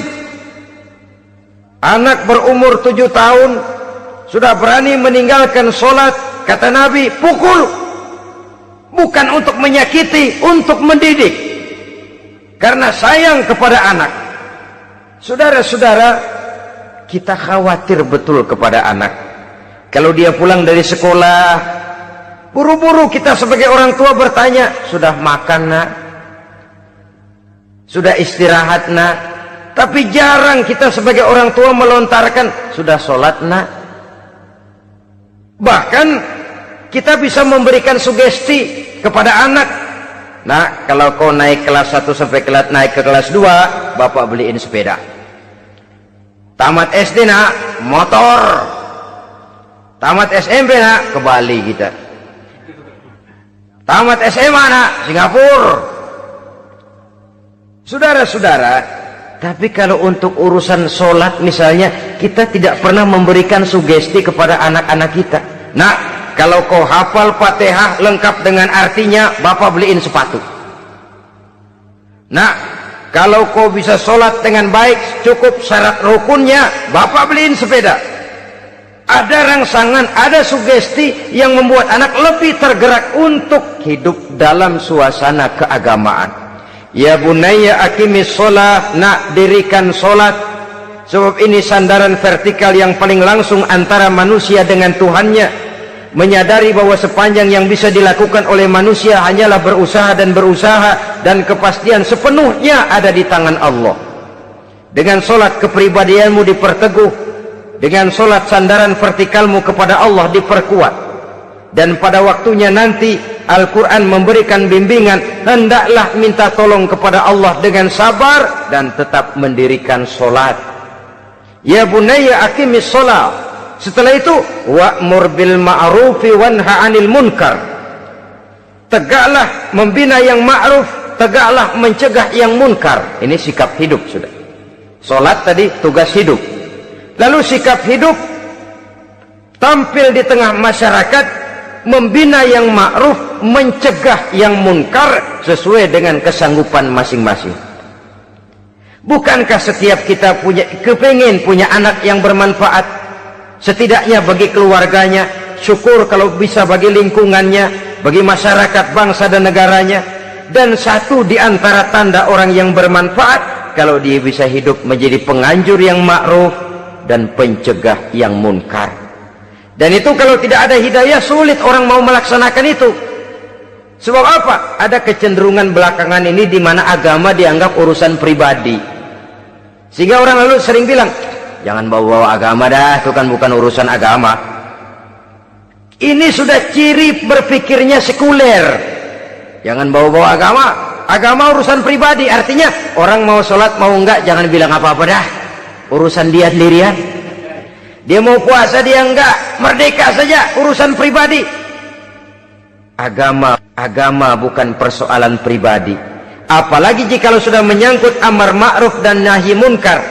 anak berumur 7 tahun sudah berani meninggalkan sholat, kata Nabi, pukul. Bukan untuk menyakiti, untuk mendidik, karena sayang kepada anak. Saudara-saudara, kita khawatir betul kepada anak. Kalau dia pulang dari sekolah, buru-buru kita sebagai orang tua bertanya, sudah makan nak? Sudah istirahat nak? Tapi jarang kita sebagai orang tua melontarkan, sudah sholat nak? Bahkan kita bisa memberikan sugesti kepada anak. Nah, kalau kau naik kelas 1 sampai naik ke kelas 2, bapak beliin sepeda. Tamat SD nak, motor. Tamat SMP nak, ke Bali kita. Tamat SMA nak, Singapura. Saudara-saudara, tapi kalau untuk urusan sholat misalnya, kita tidak pernah memberikan sugesti kepada anak-anak kita. Nah, kalau kau hafal Fatihah lengkap dengan artinya, bapak beliin sepatu. Nah, kalau kau bisa sholat dengan baik, cukup syarat rukunnya, bapak beliin sepeda. Ada rangsangan, ada sugesti yang membuat anak lebih tergerak untuk hidup dalam suasana keagamaan. Ya bunayya aqimis sholah, nak dirikan sholat. Sebab ini sandaran vertikal yang paling langsung antara manusia dengan Tuhannya. Menyadari bahwa sepanjang yang bisa dilakukan oleh manusia hanyalah berusaha, dan kepastian sepenuhnya ada di tangan Allah. Dengan sholat kepribadianmu diperteguh, dengan sholat sandaran vertikalmu kepada Allah diperkuat, dan pada waktunya nanti Al-Quran memberikan bimbingan, hendaklah minta tolong kepada Allah dengan sabar dan tetap mendirikan solat. Ya bunayya aqimis sholat. Setelah itu wa'mur bil ma'rufi wanha 'anil munkar. Tegaklah membina yang ma'ruf, tegaklah mencegah yang munkar. Ini sikap hidup sudah. Solat tadi tugas hidup. Lalu sikap hidup tampil di tengah masyarakat, membina yang ma'ruf, mencegah yang munkar sesuai dengan kesanggupan masing-masing. Bukankah setiap kita kepingin punya anak yang bermanfaat, setidaknya bagi keluarganya, syukur kalau bisa bagi lingkungannya, bagi masyarakat, bangsa dan negaranya. Dan satu di antara tanda orang yang bermanfaat, kalau dia bisa hidup menjadi penganjur yang ma'ruf dan pencegah yang munkar. Dan itu kalau tidak ada hidayah, sulit orang mau melaksanakan itu. Sebab apa? Ada kecenderungan belakangan ini di mana agama dianggap urusan pribadi. Sehingga orang lalu sering bilang, jangan bawa-bawa agama dah, itu kan bukan urusan agama. Ini sudah ciri berpikirnya sekuler. Jangan bawa-bawa agama. Agama urusan pribadi, artinya orang mau sholat mau enggak jangan bilang apa-apa dah, urusan dia sendirian. Dia mau puasa dia enggak, merdeka saja, urusan pribadi. Agama bukan persoalan pribadi. Apalagi jika sudah menyangkut amar ma'ruf dan nahi munkar,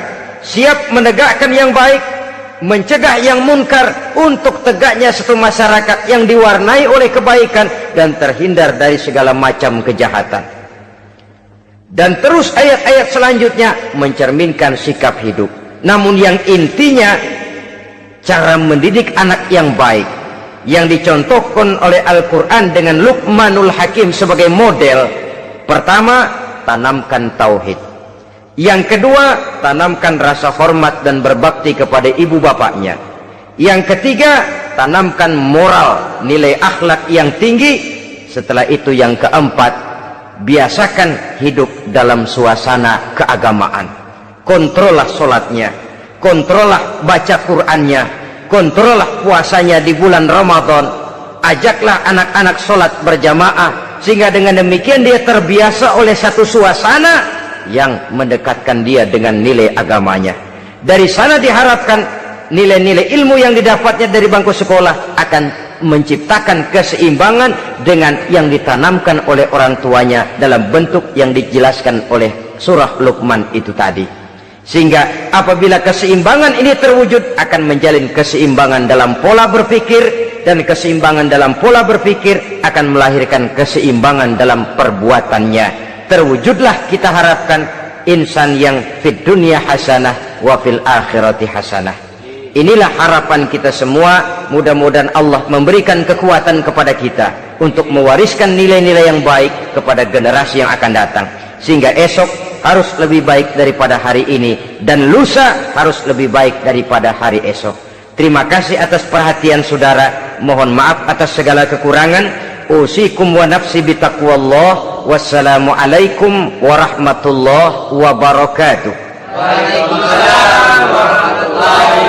siap menegakkan yang baik, mencegah yang munkar, untuk tegaknya satu masyarakat yang diwarnai oleh kebaikan dan terhindar dari segala macam kejahatan. Dan terus ayat-ayat selanjutnya mencerminkan sikap hidup. Namun yang intinya, cara mendidik anak yang baik yang dicontohkan oleh Al-Quran dengan Luqmanul Hakim sebagai model. Pertama, tanamkan tauhid. Yang kedua, tanamkan rasa hormat dan berbakti kepada ibu bapaknya. Yang ketiga, tanamkan moral, nilai akhlak yang tinggi. Setelah itu yang keempat, biasakan hidup dalam suasana keagamaan. Kontrollah sholatnya, kontrollah baca Qur'annya, kontrollah puasanya di bulan Ramadan. Ajaklah anak-anak sholat berjamaah, sehingga dengan demikian dia terbiasa oleh satu suasana yang mendekatkan dia dengan nilai agamanya. Dari sana diharapkan nilai-nilai ilmu yang didapatnya dari bangku sekolah akan menciptakan keseimbangan dengan yang ditanamkan oleh orang tuanya dalam bentuk yang dijelaskan oleh surah Luqman itu tadi. Sehingga apabila keseimbangan ini terwujud, akan menjalin keseimbangan dalam pola berpikir, dan keseimbangan dalam pola berpikir akan melahirkan keseimbangan dalam perbuatannya. Terwujudlah kita harapkan insan yang fid dunya hasanah wa fil akhirati hasanah. Inilah harapan kita semua. Mudah-mudahan Allah memberikan kekuatan kepada kita untuk mewariskan nilai-nilai yang baik kepada generasi yang akan datang, sehingga esok harus lebih baik daripada hari ini, dan lusa harus lebih baik daripada hari esok. Terima kasih atas perhatian saudara. Mohon maaf atas segala kekurangan. Usikum wa nafsi bitaqwallah. Wassalamualaikum warahmatullahi wabarakatuh. Waalaikumsalam warahmatullahi